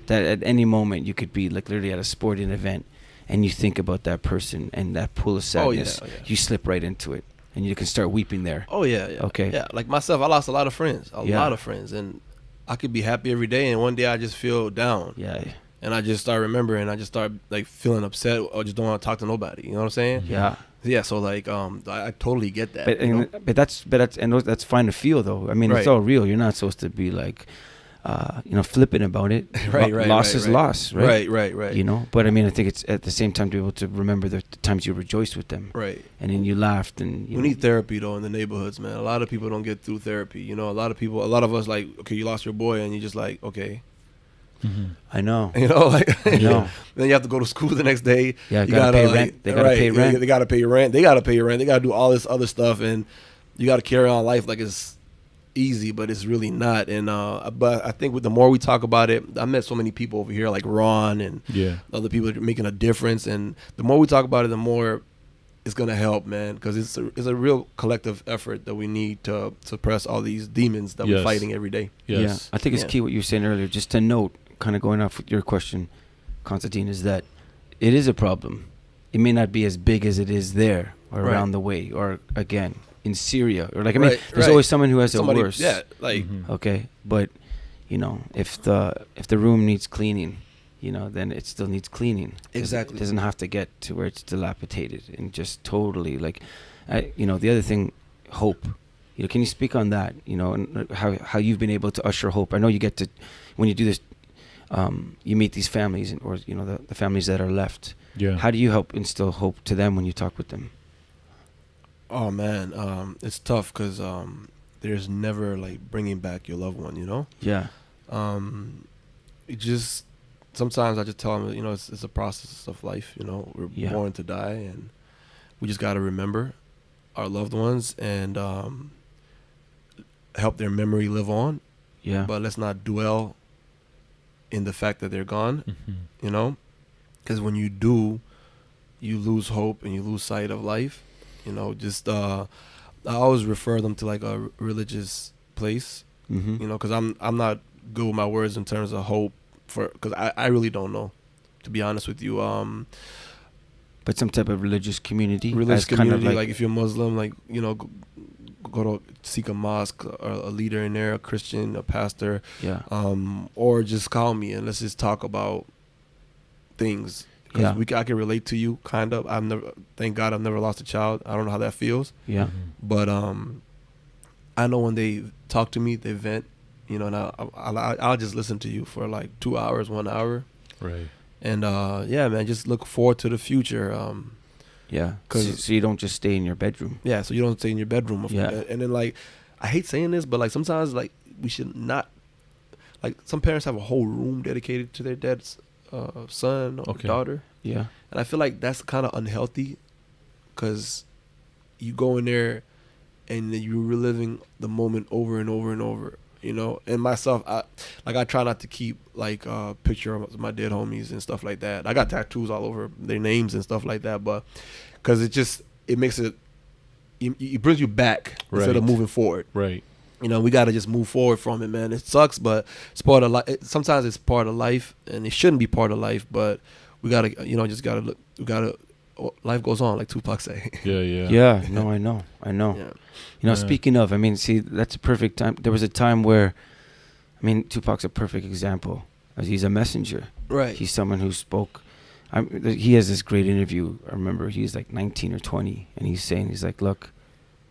That at any moment you could be like literally at a sporting event and you think about that person and that pool of sadness, you slip right into it and you can start weeping there. Okay. Yeah, like myself, I lost a lot of friends, lot of friends, and I could be happy every day and one day I just feel down. Yeah. And I just start remembering, I just start like feeling upset or just don't want to talk to nobody. You know what I'm saying? Yeah. Yeah, so like I totally get that. But that's fine to feel though. I mean, it's all real. You're not supposed to be like flippant about it. Loss is loss, right? Right. You know, but I mean, I think it's at the same time to be able to remember the times you rejoiced with them. Right. And then you laughed and we need therapy though in the neighborhoods, man. A lot of people don't get through therapy. You know, a lot of us like, okay, you lost your boy and you just like, okay. Mm-hmm. I know. You know, like then you have to go to school the next day. Yeah, you gotta pay rent. They gotta pay rent. They gotta pay rent. They gotta pay rent. They gotta do all this other stuff and you got to carry on life like it's easy, but it's really not. And but I think with the more we talk about it, I met so many people over here like Ron and other people that are making a difference. And the more we talk about it, the more it's gonna help, man, because it's a real collective effort that we need to suppress all these demons that we're fighting every day. Yeah, I think it's key what you were saying earlier. Just to note, kind of going off with your question, Constantine, is that it is a problem. It may not be as big as it is there or around the way, or again in Syria, or like I mean, there's always someone who has it worse. Yeah, like okay, but you know, if the room needs cleaning, you know, then it still needs cleaning. Exactly. It doesn't have to get to where it's dilapidated and just totally like, you know, the other thing, hope. You know, can you speak on that? You know, and how you've been able to usher hope. I know you get to, when you do this, you meet these families, or you know, the families that are left. Yeah. How do you help instill hope to them when you talk with them? Oh man, it's tough because there's never like bringing back your loved one, you know. Yeah. It just sometimes I just tell them, you know, it's a process of life. You know, we're born to die, and we just got to remember our loved ones and help their memory live on. Yeah. But let's not dwell in the fact that they're gone. You know, because when you do, you lose hope and you lose sight of life. You know, just I always refer them to like a religious place. You know, because I'm not good with my words in terms of hope, because I really don't know, to be honest with you. But some type of religious community. Religious community, kind of like if you're Muslim, like, you know, go to seek a mosque or a leader in there, a Christian, a pastor. Yeah. Or just call me and let's just talk about things. Because I can relate to you, kind of. Thank God I've never lost a child. I don't know how that feels. Yeah. But I know when they talk to me, they vent, you know, and I'll just listen to you for like 2 hours, 1 hour. Right. And yeah, man, just look forward to the future. Yeah. So you don't just stay in your bedroom. Yeah. So you don't stay in your bedroom. Yeah. And then like, I hate saying this, but like sometimes like we should not, like some parents have a whole room dedicated to their dad's son or daughter. Yeah. And I feel like that's kind of unhealthy, because you go in there and then you're reliving the moment over and over and over, you know. And myself, I try not to keep like a picture of my dead homies and stuff like that. I got tattoos all over their names and stuff like that, but because it makes it brings you back instead of moving forward. Right. You know, we got to just move forward from it, man. It sucks, but it's part of life. Sometimes it's part of life, and it shouldn't be part of life, but we got to, you know, just got to look. We got to, life goes on, like Tupac say. Yeah. No, I know. Yeah. You know, speaking of, I mean, see, that's a perfect time. There was a time where, I mean, Tupac's a perfect example. He's a messenger. Right. He's someone who spoke. He has this great interview. I remember he's like 19 or 20, and he's like, look,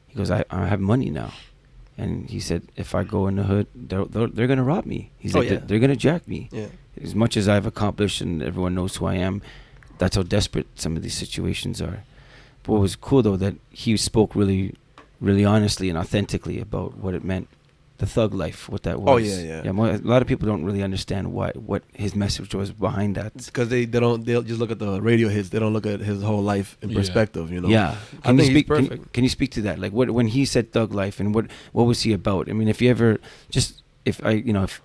he goes, I have money now. And he said, if I go in the hood, they're going to rob me. He's they're going to jack me. Yeah. As much as I've accomplished and everyone knows who I am, that's how desperate some of these situations are. But what was cool, though, that he spoke really, really honestly and authentically about what it meant, the thug life, what that was. Oh, yeah. A lot of people don't really understand what his message was behind that. Because they'll just look at the radio hits. They don't look at his whole life in perspective, you know. Yeah. Can you speak to that? Like when he said thug life, and what was he about? I mean, if you're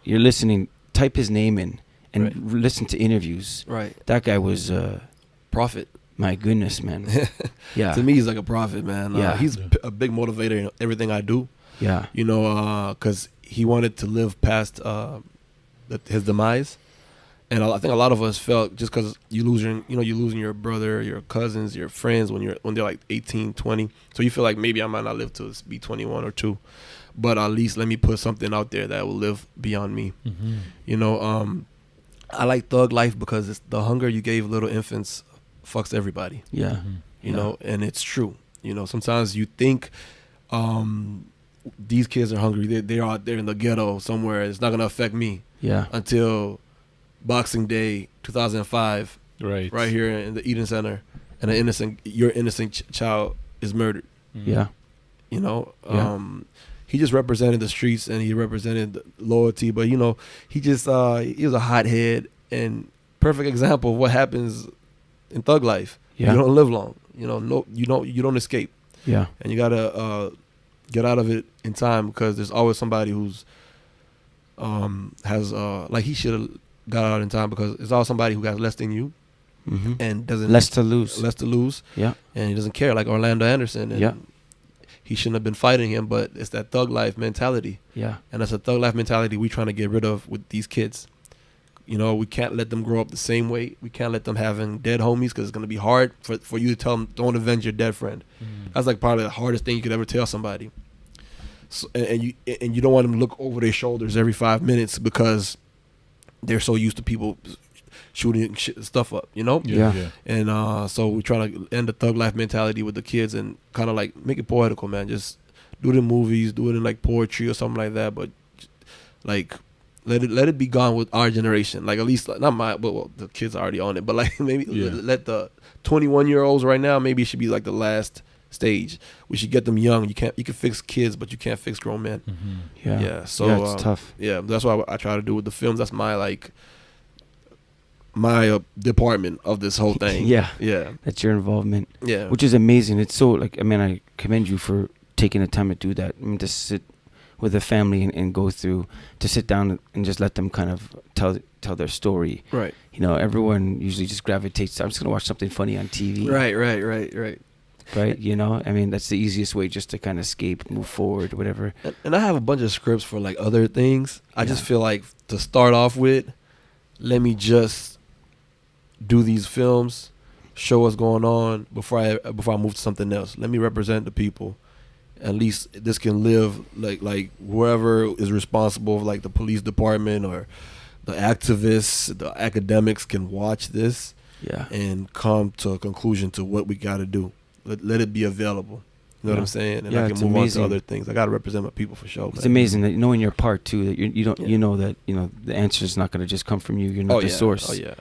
listening, type his name in and listen to interviews. Right. That guy was prophet. My goodness, man. Yeah. To me, he's like a prophet, man. Yeah. He's a big motivator in everything I do. Yeah. You know, because he wanted to live past his demise. And I think a lot of us felt, just because you're losing your brother, your cousins, your friends when they're like 18, 20. So you feel like maybe I might not live to be 21 or 2. But at least let me put something out there that will live beyond me. Mm-hmm. You know, I like thug life because it's the hunger you gave little infants fucks everybody. Yeah. Mm-hmm. You know, and it's true. You know, sometimes you think these kids are hungry. They're out there in the ghetto somewhere. It's not going to affect me. Yeah. Until Boxing Day 2005. Right. Right here in the Eden Center. And your innocent child is murdered. Mm-hmm. Yeah. You know, he just represented the streets and he represented loyalty. But, you know, he was a hothead and perfect example of what happens in thug life. Yeah. You don't live long. You know, you don't escape. Yeah. And you gotta get out of it in time, because there's always somebody who's has like he should have got out in time, because there's always somebody who got less than you and doesn't less to lose. Yeah, and he doesn't care, like Orlando Anderson. And he shouldn't have been fighting him, but it's that thug life mentality. Yeah, and that's a thug life mentality we trying to get rid of with these kids. You know, we can't let them grow up the same way. We can't let them having dead homies, because it's going to be hard for you to tell them, don't avenge your dead friend. That's like probably the hardest thing you could ever tell somebody. So, and you don't want them to look over their shoulders every 5 minutes, because they're so used to people shooting stuff up, you know? Yeah. And so we're trying to end the thug life mentality with the kids and kind of like make it poetical, man. Just do it in movies, do it in like poetry or something like that, but like let it be gone with our generation. Like, at least not my, well, the kids are already on it, but like maybe let the 21-year-olds right now, maybe it should be like the last stage. We should get them young. You can fix kids, but you can't fix grown men. Yeah. So it's tough. Yeah, that's what I try to do with the films. That's my my department of this whole thing. Yeah. Yeah. That's your involvement. Yeah. Which is amazing. It's so, like, I mean, I commend you for taking the time to do that. I mean, to sit with a family and go through, to sit down and just let them kind of tell their story. Right. You know, everyone usually just gravitates to, I'm just going to watch something funny on TV. Right. You know, I mean, that's the easiest way just to kind of escape, move forward, whatever. And I have a bunch of scripts for like other things. I just feel like to start off with, let me just do these films, show what's going on before I move to something else. Let me represent the people. At least this can live like whoever is responsible, like the police department or the activists, the academics, can watch this and come to a conclusion to what we got to do. Let it be available. You know what I'm saying? And I can move on to other things. I got to represent my people for sure. It's amazing that knowing your part too. That you know that the answer is not going to just come from you. You're not the source. I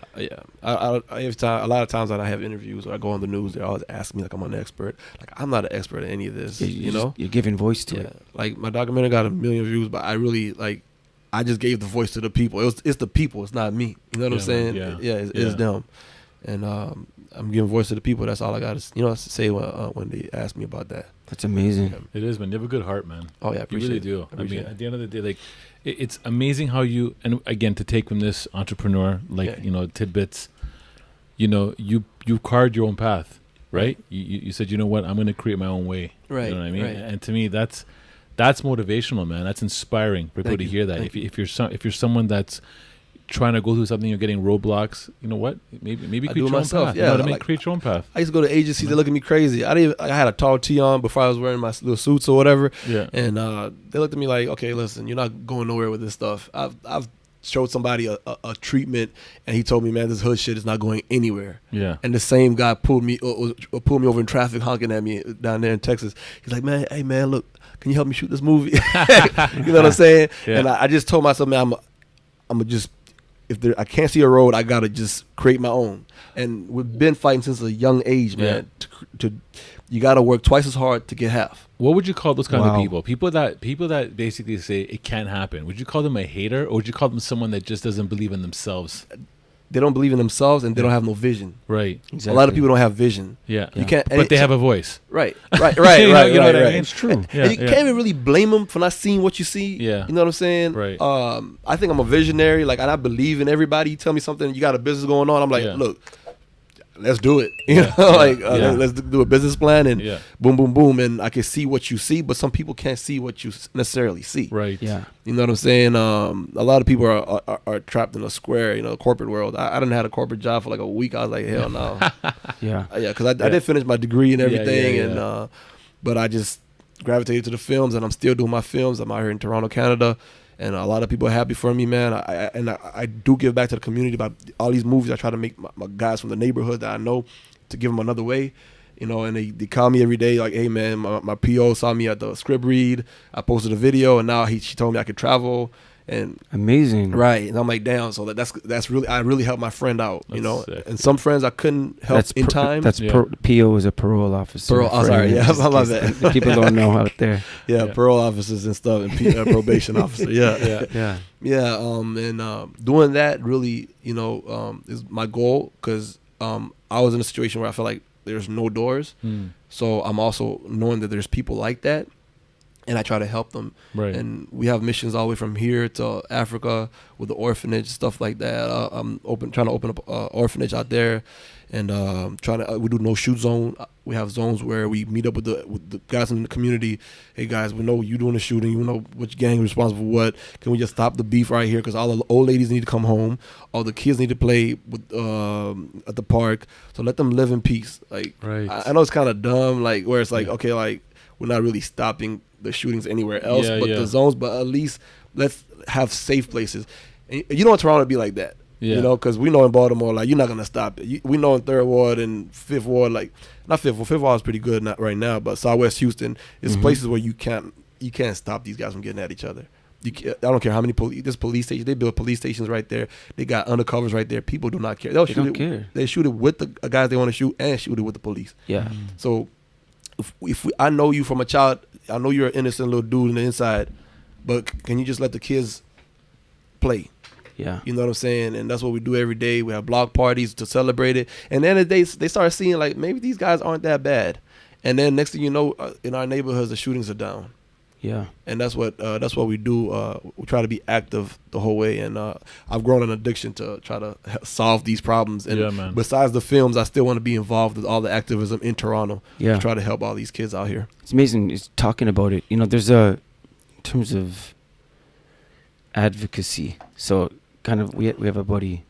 every time, a lot of times that I have interviews or I go on the news, they always ask me like I'm an expert. Like, I'm not an expert at any of this. You're giving voice to it. Like, my documentary got 1 million views, but I really I just gave the voice to the people. It's the people. It's not me. You know what I'm saying? It's them. And I'm giving voice to the people. That's all I got to say when they ask me about that. That's amazing. It is, man. You have a good heart, man. Oh, yeah, I appreciate you really it. do. I mean, at the end of the day, like, it's amazing how you, and again, to take from this entrepreneur, tidbits, you carved your own path, right? You said, you know what, I'm going to create my own way. Right. You know what I mean? Right. And to me, that's motivational, man. That's inspiring for people to hear that. If you're someone that's trying to go through something, you're getting roadblocks, you know what? Maybe create your own path. Yeah, you know what I mean? Create your own path. I used to go to agencies. They look at me crazy. I had a tall tee on before I was wearing my little suits or whatever. Yeah. And they looked at me like, okay, listen, you're not going nowhere with this stuff. I've showed somebody a treatment, and he told me, man, this hood shit is not going anywhere. Yeah. And the same guy pulled me over in traffic, honking at me down there in Texas. He's like, man, hey man, look, can you help me shoot this movie? You know what I'm saying? Yeah. And I just told myself, man, I'm gonna just, I can't see a road, I gotta just create my own. And we've been fighting since a young age, man. You gotta work twice as hard to get half. What would you call those kind of people? People that basically say it can't happen. Would you call them a hater, or would you call them someone that just doesn't believe in themselves? They don't believe in themselves, and they don't have no vision. Right. Exactly. A lot of people don't have vision. Yeah. You can't, but they have a voice. Right. You know what I mean? It's true. And you can't even really blame them for not seeing what you see. Yeah. You know what I'm saying? Right. I think I'm a visionary. Like, and I believe in everybody. You tell me something, you got a business going on, I'm like, look, let's do it. Let's do a business plan, and boom, boom, boom. And I can see what you see, but some people can't see what you necessarily see. Right. Yeah. You know what I'm saying? A lot of people are trapped in a square, the corporate world. I didn't have a corporate job for like a week. I was like, hell no. Because I did finish my degree and everything, and but I just gravitated to the films, and I'm still doing my films. I'm out here in Toronto, Canada. And a lot of people are happy for me, man. I do give back to the community about all these movies. I try to make my guys from the neighborhood that I know to give them another way, and they call me every day like, hey, man, my PO saw me at the script read. I posted a video, and now she told me I could travel. And amazing, right? And I'm like, damn. So that's really, I really helped my friend out, sick. And some friends I couldn't help in time. PO is a parole officer. Sorry, my bad. People don't know out there. Parole officers and stuff, and probation officer. And doing that really, is my goal, because I was in a situation where I felt like there's no doors. So I'm also knowing that there's people like that. and I try to help them. Right. And we have missions all the way from here to Africa with the orphanage, stuff like that. I'm trying to open up an orphanage out there, and we do no shoot zone. We have zones where we meet up with the guys in the community. Hey guys, we know you doing the shooting. You know which gang is responsible for what. Can we just stop the beef right here? Because all the old ladies need to come home. All the kids need to play with at the park. So let them live in peace. Like, right. I know it's kind of dumb. Like, where it's like, okay, like we're not really stopping the shootings anywhere else, but the zones. But at least let's have safe places. And you don't want Toronto to be like that. Yeah. You know, because we know in Baltimore, like, you're not going to stop it. We know in 3rd Ward and 5th Ward, like, not 5th Ward. 5th Ward is pretty good right now, but Southwest Houston is places where you can't stop these guys from getting at each other. I don't care how many there's police stations. They build police stations right there. They got undercovers right there. People do not care. They don't care. They shoot it with the guys they want to shoot and shoot it with the police. Yeah. So if I know you from a child, I know you're an innocent little dude on the inside, but can you just let the kids play? Yeah. You know what I'm saying? And that's what we do every day. We have block parties to celebrate it. And then they start seeing, like, maybe these guys aren't that bad. And then next thing you know, in our neighborhoods, the shootings are down. Yeah. And that's what we do. We try to be active the whole way. And I've grown an addiction to try to solve these problems. And besides the films, I still want to be involved with all the activism in Toronto. Yeah. To try to help all these kids out here. It's amazing. It's talking about it. You know, there's in terms of advocacy. So kind of we have a buddy,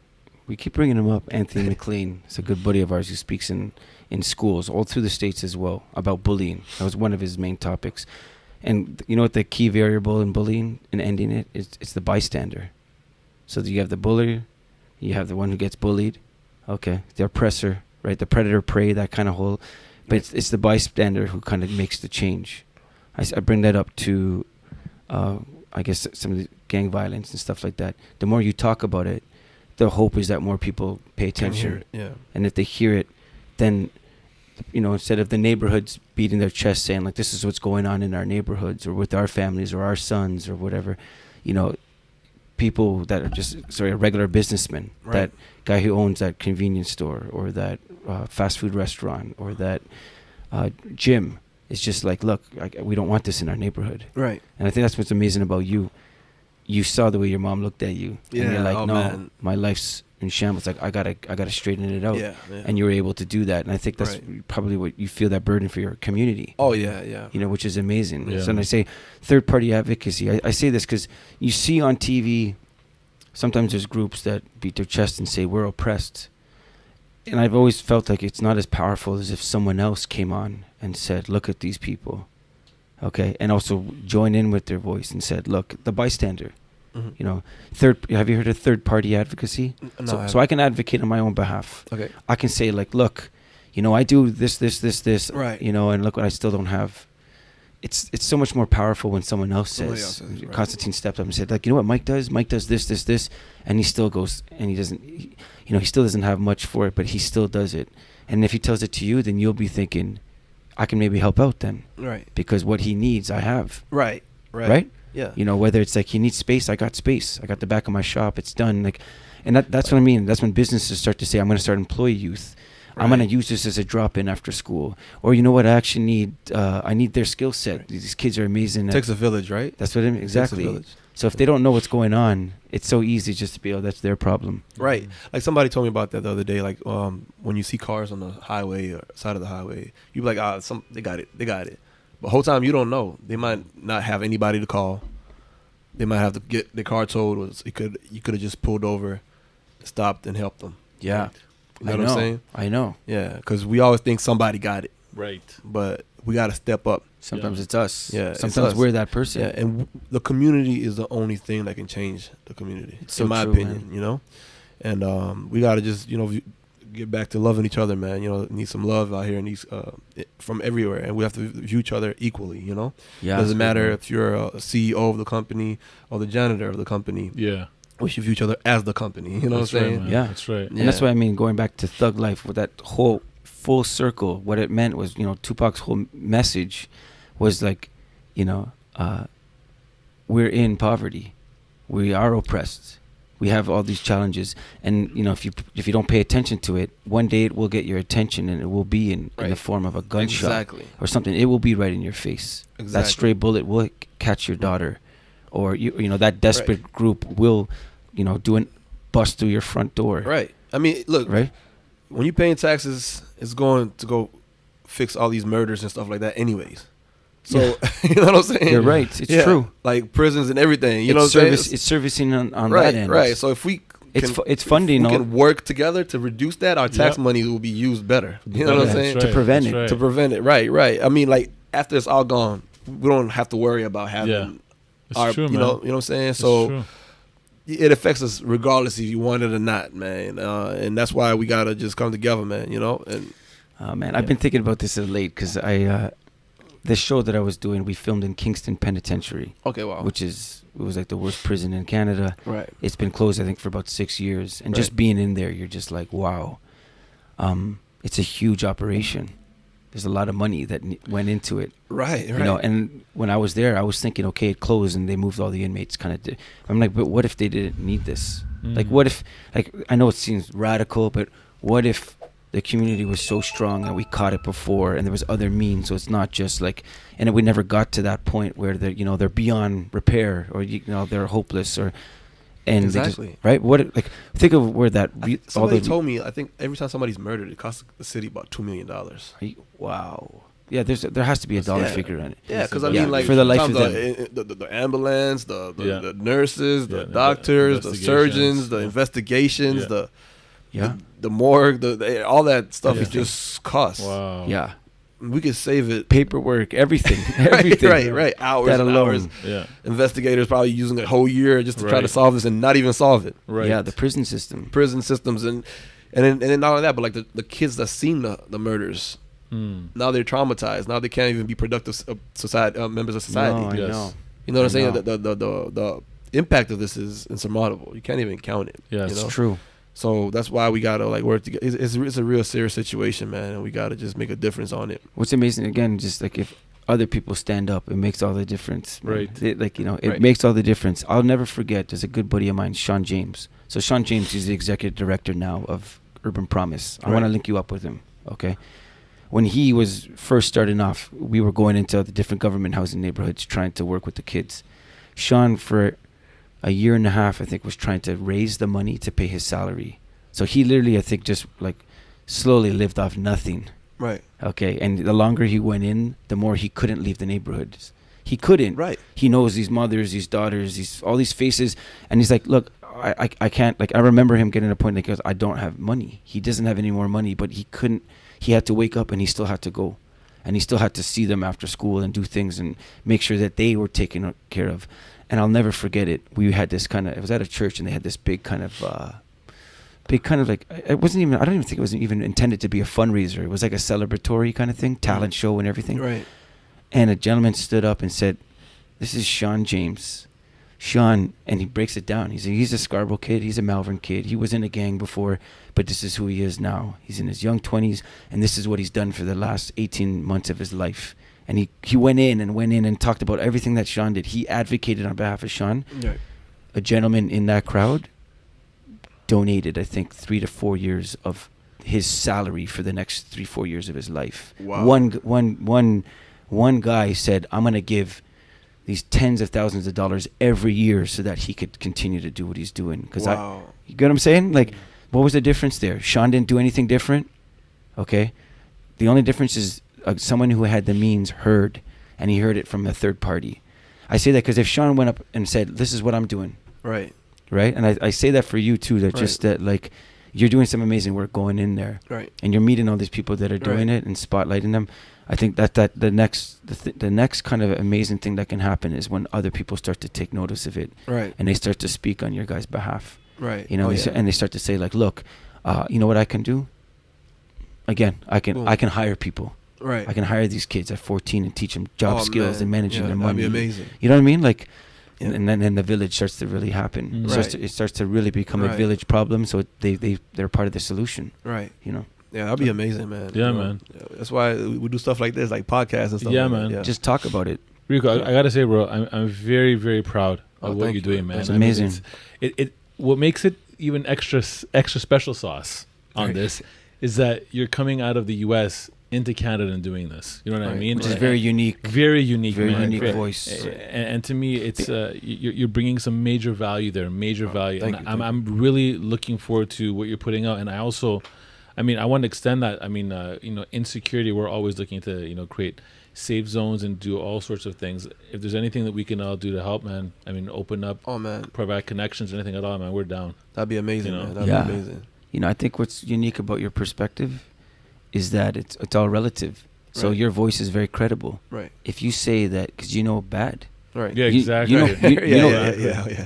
we keep bringing him up, Anthony McLean. He's a good buddy of ours who speaks in schools all through the States as well about bullying. That was one of his main topics. And you know what the key variable in bullying and ending it is? It's the bystander. So you have the bully, you have the one who gets bullied, okay, the oppressor, right, the predator prey, that kind of whole, but it's the bystander who kind of makes the change. I bring that up to I guess some of the gang violence and stuff like that. The more you talk about it, the hope is that more people pay attention. Yeah. And if they hear it, then, you know, instead of the neighborhoods beating their chest saying, like, this is what's going on in our neighborhoods or with our families or our sons or whatever, you know, people that are just, a regular businessman, right. That guy who owns that convenience store or that fast food restaurant or that gym. It's just like, look, we don't want this in our neighborhood. Right. And I think that's what's amazing about you. You saw the way your mom looked at you. Yeah. And you're like, no, man. My life's in shambles. Like, I gotta straighten it out. Yeah. And you were able to do that. And I think that's probably what you feel, that burden for your community. Oh, yeah. You know, which is amazing. Yeah. So when I say third-party advocacy, I say this because you see on TV, sometimes there's groups that beat their chest and say, we're oppressed. And I've always felt like it's not as powerful as if someone else came on and said, look at these people, okay? And also join in with their voice and said, look, the bystander, you know, have you heard of third-party advocacy? No, so I can advocate on my own behalf. Okay. I can say, like, look, you know, I do this, right. You know, and look what I still don't have. It's so much more powerful when someone else says. Right. Constantine stepped up and said, like, you know what Mike does? Mike does this, and he still goes, and he doesn't, you know, he still doesn't have much for it, but he still does it. And if he tells it to you, then you'll be thinking, I can maybe help out then. Right. Because what he needs, I have. Right. Yeah. You know, whether it's like he needs space, I got space. I got the back of my shop. It's done. Like, and that's what I mean. That's when businesses start to say, I'm going to start employ youth. Right. I'm going to use this as a drop-in after school. Or, you know what, I actually need, I need their skill set. Right. These kids are amazing. It takes a village, right? That's what I mean. Exactly. So if they don't know what's going on, it's so easy just to be, that's their problem. Right. Like somebody told me about that the other day. Like when you see cars on the highway or side of the highway, you be like, they got it. But the whole time you don't know. They might not have anybody to call. They might have to get their car towed. You could have just pulled over, stopped, and helped them. Yeah. You know what I'm saying? I know. Yeah, because we always think somebody got it. Right. But we got to step up. Sometimes it's us. Yeah. Sometimes we're that person. Yeah, and the community is the only thing that can change the community, so in my true, opinion, man. You know? And we got to just, you know, get back to loving each other, man. You know, need some love out here and these from everywhere. And we have to view each other equally, you know? Yeah. Doesn't matter if you're a CEO of the company or the janitor of the company. Yeah. We should view each other as the company. You know that's what I'm saying? Right, yeah. That's right. And that's what I mean, going back to Thug Life, with that whole full circle, what it meant was, you know, Tupac's whole message was like, you know, we're in poverty. We are oppressed. We have all these challenges, and if you don't pay attention to it, one day it will get your attention, and it will be in the form of a gunshot or something. It will be right in your face. That stray bullet will catch your daughter, or that desperate group will, bust through your front door. Right. I mean, look. Right. When you're paying taxes, it's going to go fix all these murders and stuff like that, anyways. So you know what I'm saying? You're right. It's true. Like prisons and everything. You know what I'm saying? It's servicing on that end. Right. So if we it's funding. We can work together to reduce that. Our tax money will be used better. You know what I'm saying? To prevent it. Right. To prevent it. Right. I mean, like after it's all gone, we don't have to worry about having our. True, you know what I'm saying? So it affects us regardless if you want it or not, man. And that's why we gotta just come together, man. And man, I've been thinking about this of late because this show that I was doing, we filmed in Kingston Penitentiary. Okay, wow. It was like the worst prison in Canada. Right. It's been closed, I think, for about 6 years. And just being in there, you're just like, wow. It's a huge operation. There's a lot of money that went into it. Right. And when I was there, I was thinking, okay, it closed and they moved all the inmates I'm like, but what if they didn't need this? Like, what if, I know it seems radical, but what if the community was so strong and we caught it before and there was other means, so it's not just like, and we never got to that point where they're beyond repair or they're hopeless and exactly. They just, right? What, like, think of where that somebody told me, I think every time somebody's murdered, it costs the city about $2 million. Wow. Yeah, there has to be a dollar figure on it. Yeah, because I mean, like for the life of the ambulance, the nurses, the doctors, the surgeons, the investigations, the morgue, all that stuff is just costs. Wow. Yeah. We could save it. Paperwork, everything. Right. Hours and hours. Yeah. Investigators probably using a whole year just to try to solve this and not even solve it. Right. Yeah, the prison systems and then not only that, but like the kids that seen the murders. Now they're traumatized. Now they can't even be productive members of society. No, I know. You know what I'm saying? The impact of this is insurmountable. You can't even count it. Yeah, it's true. So that's why we gotta work together. It's a real serious situation, man, and we gotta just make a difference on it. What's amazing, again, just like if other people stand up, it makes all the difference. Right. It makes all the difference. I'll never forget. There's a good buddy of mine, Sean James. So Sean James is the executive director now of Urban Promise. I want to link you up with him. Okay. When he was first starting off, we were going into the different government housing neighborhoods trying to work with the kids. Sean, for a year and a half, I think, was trying to raise the money to pay his salary. So he literally, I think, just like slowly lived off nothing. Right. Okay. And the longer he went in, the more he couldn't leave the neighborhoods. He couldn't. Right. He knows these mothers, these daughters, all these faces. And he's like, look, I can't. Like, I remember him getting to a point that he goes, I don't have money. He doesn't have any more money, but he couldn't. He had to wake up and he still had to go. And he still had to see them after school and do things and make sure that they were taken care of. And I'll never forget it. We had this it was at a church and they had this big kind of like, it wasn't even, I don't even think it was even intended to be a fundraiser. It was like a celebratory kind of thing, talent show and everything. Right. And a gentleman stood up and said, this is Sean James. Sean, and he breaks it down. He's a Scarborough kid. He's a Malvern kid. He was in a gang before, but this is who he is now. He's in his young 20s, and this is what he's done for the last 18 months of his life. And he went in and talked about everything that Sean did. He advocated on behalf of Sean. Right. A gentleman in that crowd donated, I think, 3 to 4 years of his salary for the next 3-4 years of his life. Wow. One guy said, I'm going to give these tens of thousands of dollars every year so that he could continue to do what he's doing. Wow. You get what I'm saying? Like, what was the difference there? Sean didn't do anything different. Okay. The only difference is someone who had the means heard, and he heard it from a third party. I say that because if Sean went up and said, this is what I'm doing. Right. Right. And I say that for you too, that just that, like, you're doing some amazing work going in there. Right. And you're meeting all these people that are doing it and spotlighting them. I think that the next kind of amazing thing that can happen is when other people start to take notice of it, right? And they start to speak on your guys' behalf, right? You know, and they start to say like, look, you know what I can do? Again, I can hire people, right? I can hire these kids at 14 and teach them job skills and managing their money. That'd be amazing. You know what I mean? Like, and then the village starts to really happen. It starts to really become a village problem. So they're part of the solution, right? You know. Yeah, that'd be amazing, man. Yeah, man. That's why we do stuff like this, like podcasts and stuff. Yeah, like man. That. Yeah. Just talk about it. Rico, I gotta say, bro, I'm very, very proud of what you're doing, man. It's amazing. I mean, what makes it even extra special sauce on this is that you're coming out of the U.S. into Canada and doing this. You know what I mean? Which is very unique. Very unique, Very man. unique voice. And to me, it's you're bringing some major value there, major value. Thank And you. I'm really looking forward to what you're putting out. And I also, I want to extend that. Insecurity, we're always looking to, create safe zones and do all sorts of things. If there's anything that we can all do to help, man, open up, provide connections, anything at all, man, we're down. That'd be amazing, man. That'd be amazing. I think what's unique about your perspective is that it's all relative. So your voice is very credible. Right. If you say that, because you know bad. Right. Yeah, exactly.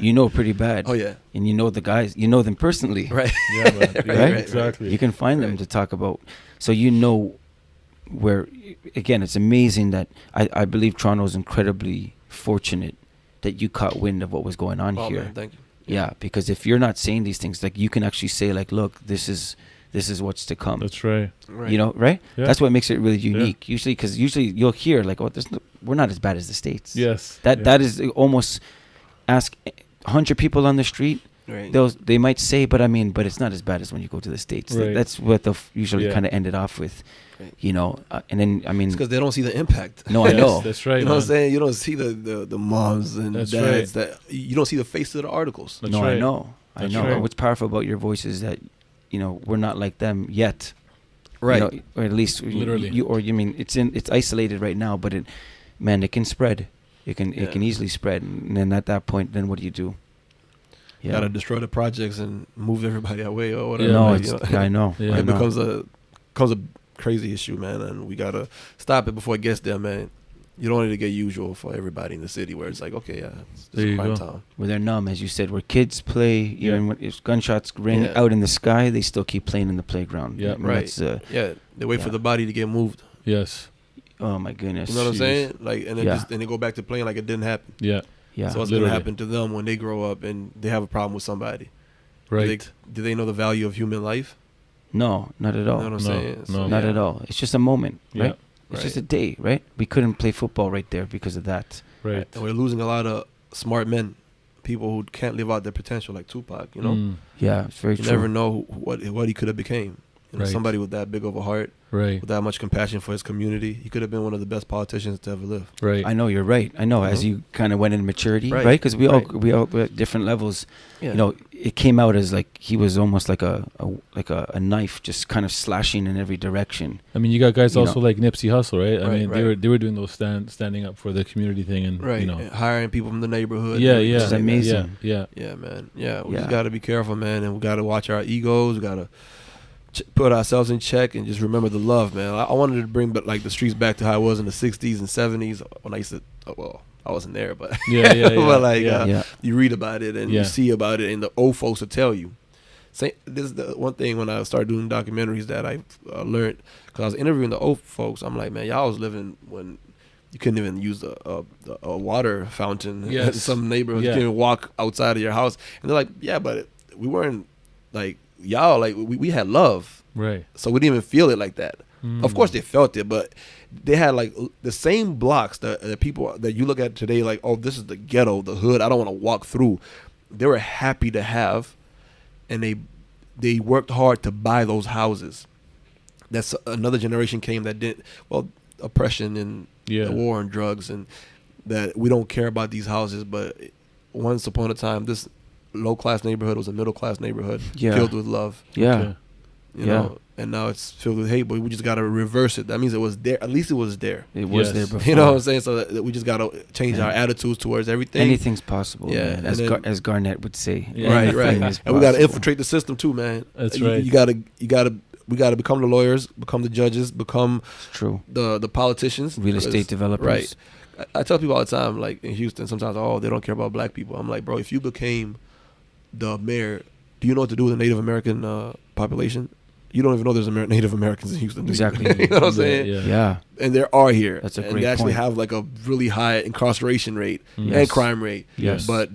You know pretty bad. Oh, yeah. And you know the guys. You know them personally. Right. Yeah, man. Right? Exactly. You can find them to talk about. So you know where, again, it's amazing that I believe Toronto is incredibly fortunate that you caught wind of what was going on here. Man, thank you. Yeah, because if you're not saying these things, like you can actually say, like, look, this is what's to come. That's right. Right? Yeah. That's what makes it really unique. Yeah. Usually you'll hear like, oh, we're not as bad as the States. Yes. That is almost, ask 100 people on the street. Right. They might say, but it's not as bad as when you go to the States. Right. That's what they'll usually kind of end it off with. Right. And then it's because they don't see the impact. No, I know. That's right. You know what I'm saying? You don't see the moms and that's dads right. that you don't see the face of the articles. That's no, right. I know. That's I know. right. What's powerful about your voice is that we're not like them yet. Right. Or at least Literally. It's isolated right now, but it can spread. It can easily spread, and then at that point, then what do you do? You gotta destroy the projects and move everybody away or whatever. No, I know. Yeah. It becomes a crazy issue, man, and we gotta stop it before it gets there, man. You don't need to get usual for everybody in the city where it's like, okay, it's There you prime go. time. Where they're numb, as you said, where kids play, even when if gunshots ring out in the sky, they still keep playing in the playground. Yeah, right. They wait for the body to get moved. Yes. Oh my goodness. You know what I'm saying? Like, and then Yeah. and they go back to playing like it didn't happen. Yeah. Yeah. So what's Literally. gonna happen to them when they grow up and they have a problem with somebody? Right. Do they know the value of human life? No, not at all. You know what I'm saying? No. Not at all. It's just a moment, right? Yeah. It's just a day, right? We couldn't play football right there because of that. Right. And we're losing a lot of smart men, people who can't live out their potential, like Tupac. You know, Yeah, it's very you true. never know what he could have became. Right. Somebody with that big of a heart, Right. with that much compassion for his community. He could have been one of the best politicians to ever live. Right. I know you're right. I know as you kind of went in maturity, Right. right? Because we all Right. at different levels. Yeah. It came out as like he was almost like a knife, just kind of slashing in every direction. You got guys You also know. like Nipsey Hussle, right? Right. they were doing those standing up for the community thing, and Right. And hiring people from the neighborhood. Yeah, and yeah, Which is everything. amazing. Yeah. Yeah, man. Yeah, we Yeah. just got to be careful, man, and we got to watch our egos. We got to put ourselves in check and just remember the love, man. I wanted to bring like the streets back to how it was in the 60s and 70s when I used to, I wasn't there, but Yeah. but like yeah. you read about it and Yeah. you see about it and the old folks will tell you. This is the one thing when I started doing documentaries that I learned, because I was interviewing the old folks. I'm like, man, y'all was living when you couldn't even use a water fountain Yes. in some neighborhoods. Yeah. You couldn't even walk outside of your house. And they're like, yeah, but we weren't like y'all. Like we had love, Right. so we didn't even feel it like that. Of course they felt it, but they had like the same blocks that the people that you look at today, like, oh, this is the ghetto, the hood, I don't want to walk through. They were happy to have, and they worked hard to buy those houses. That's another generation came that didn't, oppression and the war on drugs, and that we don't care about these houses. But once upon a time, this low-class neighborhood was a middle-class neighborhood filled with love. Yeah. Okay. You know, and now it's filled with hate, but we just got to reverse it. That means it was there. At least it was there. It was Yes. there before. You know what I'm saying? So that we just got to change our attitudes towards everything. Anything's possible. Yeah, man, and as Garnett would say. Yeah. Right, Anything right. is And we got to possible. infiltrate the system too, man. That's You- right. You got to we got to become the lawyers, become the judges, become It's true. the politicians, Real estate because- developers. Right. I tell people all the time, like in Houston, sometimes, oh, they don't care about black people. I'm like, bro, if you became the mayor, do you know what to do with the Native American population? You don't even know there's Native Americans in Houston. do you? Exactly. You know what I'm saying? Yeah. Yeah. And there are here. That's a and great they actually point. have like a really high incarceration rate and Yes. crime rate. Yes. But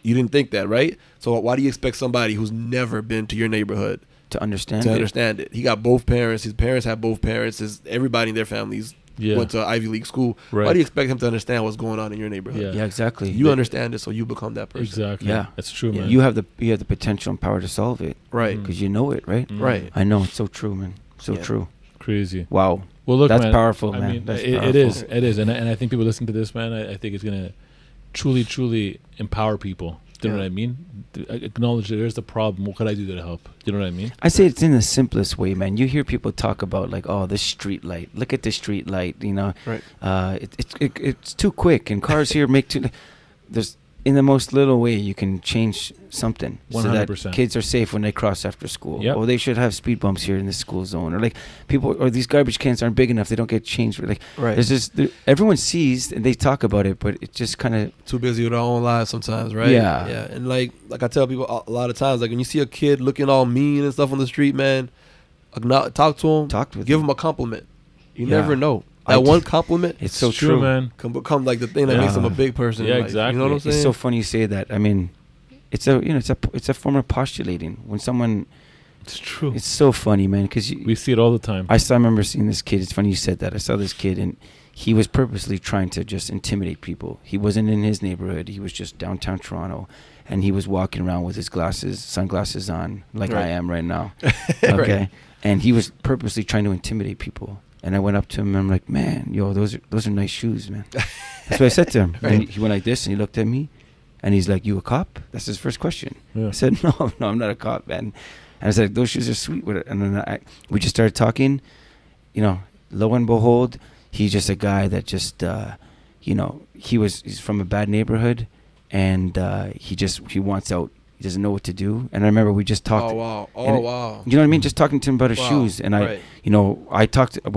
you didn't think that, right? So why do you expect somebody who's never been to your neighborhood To understand to it. understand it? He got both parents. His parents have both parents. Everybody in their families went to Ivy League school. Right. Why do you expect him to understand what's going on in your neighborhood? Yeah, exactly. You understand it, so you become that person. Exactly. Yeah, that's true, man. You have the potential and power to solve it, Right? Because you know it, right? Right. I know it's so true, man. So true. Crazy. Wow. Well, look, that's man, powerful, I man. mean, That's it is, and I think people listening to this, man, I think it's gonna truly empower people. Do you know what I mean? Acknowledge that there's the problem. What could I do to help? You know what I mean? I say it's in the simplest way, man. You hear people talk about like, oh, the street light. Look at the street light. You know, right? It's too quick, and cars here make too. There's in the most little way you can change something 100%. so that kids are safe when they cross after school. Yep. Or they should have speed bumps here in the school zone. Or like people, or these garbage cans aren't big enough. They don't get changed. Like there's just everyone sees and they talk about it, but it just kind of too busy with their own lives sometimes, right? Yeah. And like I tell people a lot of times, like when you see a kid looking all mean and stuff on the street, man, talk to him, give him a compliment. You never know. That one compliment, it's so true, man, can become like the thing that makes them a big person. Yeah, like, exactly. You know what I'm saying? It's so funny you say that. I mean, it's a form of postulating when someone. It's true. It's so funny, man, because we see it all the time. I remember seeing this kid. It's funny you said that. I saw this kid, and he was purposely trying to just intimidate people. He wasn't in his neighborhood. He was just downtown Toronto, and he was walking around with his sunglasses on, like I am right now. Okay, right. And he was purposely trying to intimidate people. And I went up to him and I'm like, man, yo, those are nice shoes, man. That's what I said to him. Right. And he went like this and he looked at me and he's like, you a cop? That's his first question. Yeah. I said, no, I'm not a cop, man. And I was like, those shoes are sweet with it. And then we just started talking. You know, lo and behold, he's just a guy that just, you know, he's from a bad neighborhood and he wants out. He doesn't know what to do. And I remember we just talked. Oh, wow. You know what I mean? Just talking to him about his shoes. And I talked to him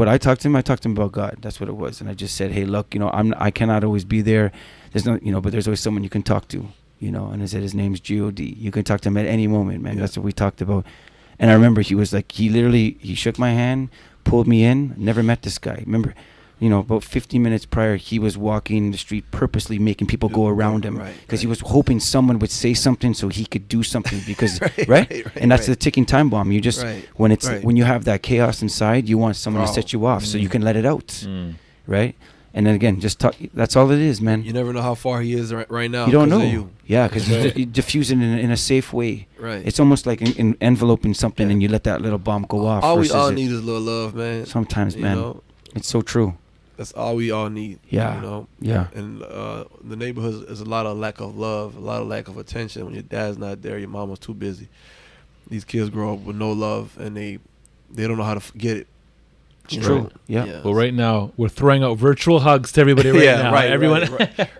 about God. That's what it was. And I just said, hey, look, you know, I cannot always be there. There's no, you know, but there's always someone you can talk to, you know. And I said, his name's G.O.D. You can talk to him at any moment, man. Yeah. That's what we talked about. And I remember he was like, he shook my hand, pulled me in. Never met this guy. Remember, you know, about 15 minutes prior, he was walking the street purposely making people go around him because he was hoping someone would say something so he could do something because, and that's the ticking time bomb. You just, when you have that chaos inside, you want someone to set you off so you can let it out, right? And then again, just talk. That's all it is, man. You never know how far he is right now. You don't know. Yeah, because you diffuse it in a safe way. Right. It's almost like in enveloping something and you let that little bomb go off. All we all need is a little love, man. Sometimes, man. Know? It's so true. That's all we all need. Yeah. You know? Yeah. And the neighborhood is a lot of lack of love, a lot of lack of attention. When your dad's not there, your mama's too busy. These kids grow up with no love, and they don't know how to get it. It's true. Yeah. Well, right now, we're throwing out virtual hugs to everybody now. Right. Everyone.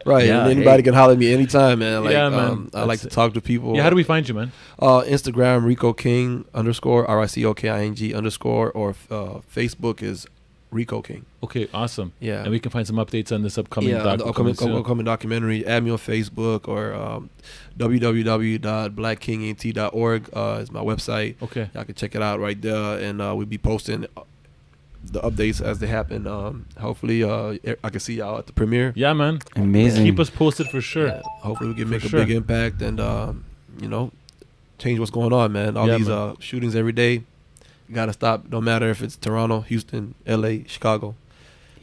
Right. Yeah, and anybody can holler at me anytime, man. Like, man. I like to talk to people. Yeah, how do we find you, man? Instagram, Rico King _ RICOKING_ or Facebook is Rico King. Okay, awesome. Yeah. And we can find some updates on this upcoming upcoming documentary. Add me on Facebook or www.blackkingt.org is my website. Okay. Y'all can check it out right there. And we'll be posting the updates as they happen. Hopefully, I can see y'all at the premiere. Yeah, man. Amazing. Keep us posted for sure. Yeah. Hopefully, we can make a big impact and, you know, change what's going on, man. All these shootings every day. You gotta stop. No matter if it's Toronto, Houston, LA, Chicago.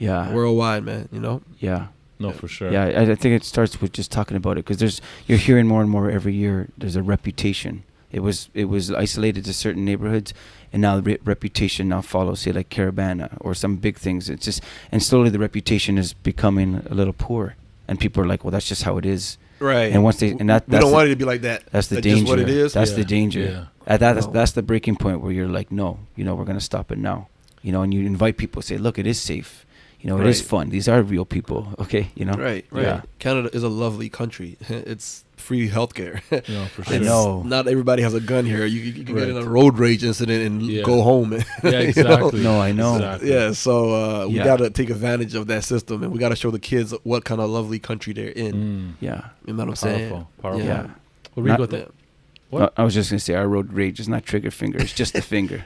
Yeah. Worldwide, man. You know. Yeah. No, for sure. Yeah, I think it starts with just talking about it because you're hearing more and more every year. There's a reputation. It was isolated to certain neighborhoods, and now the reputation now follows, say like Carabana or some big things. It's just, and slowly the reputation is becoming a little poor, and people are like, well, that's just how it is. Right. And once we don't want it to be like that. That's the danger. Just what it is. That's the danger. Yeah. That's the breaking point where you're like, no, you know, we're gonna stop it now. You know, and you invite people, say, look, it is safe. You know, it is fun. These are real people. Okay, you know. Right. Yeah. Canada is a lovely country. It's free healthcare. No, for sure. I know. Not everybody has a gun here. You can get in a road rage incident and go home. Yeah, exactly. You know? No, I know. Exactly. Yeah, so we got to take advantage of that system, and we got to show the kids what kind of lovely country they're in. Yeah. You know what I'm saying? Powerful. Yeah. Well, Rico, what? I was just gonna say our road rage is not trigger finger; it's just the finger.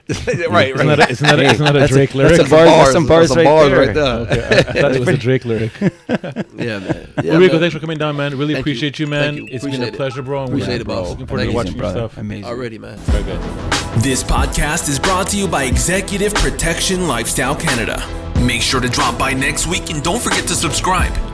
Right. Isn't that a Drake lyric? That's some bars right there. Okay, I thought it was a Drake lyric. Yeah, man. Well, Rico, thanks for coming down, man. Really appreciate you, man. Thank you. It's been a pleasure, bro. Appreciate it, boss. Looking forward to watching your stuff. Amazing. Already, man. Very good. This podcast is brought to you by Executive Protection Lifestyle Canada. Make sure to drop by next week and don't forget to subscribe.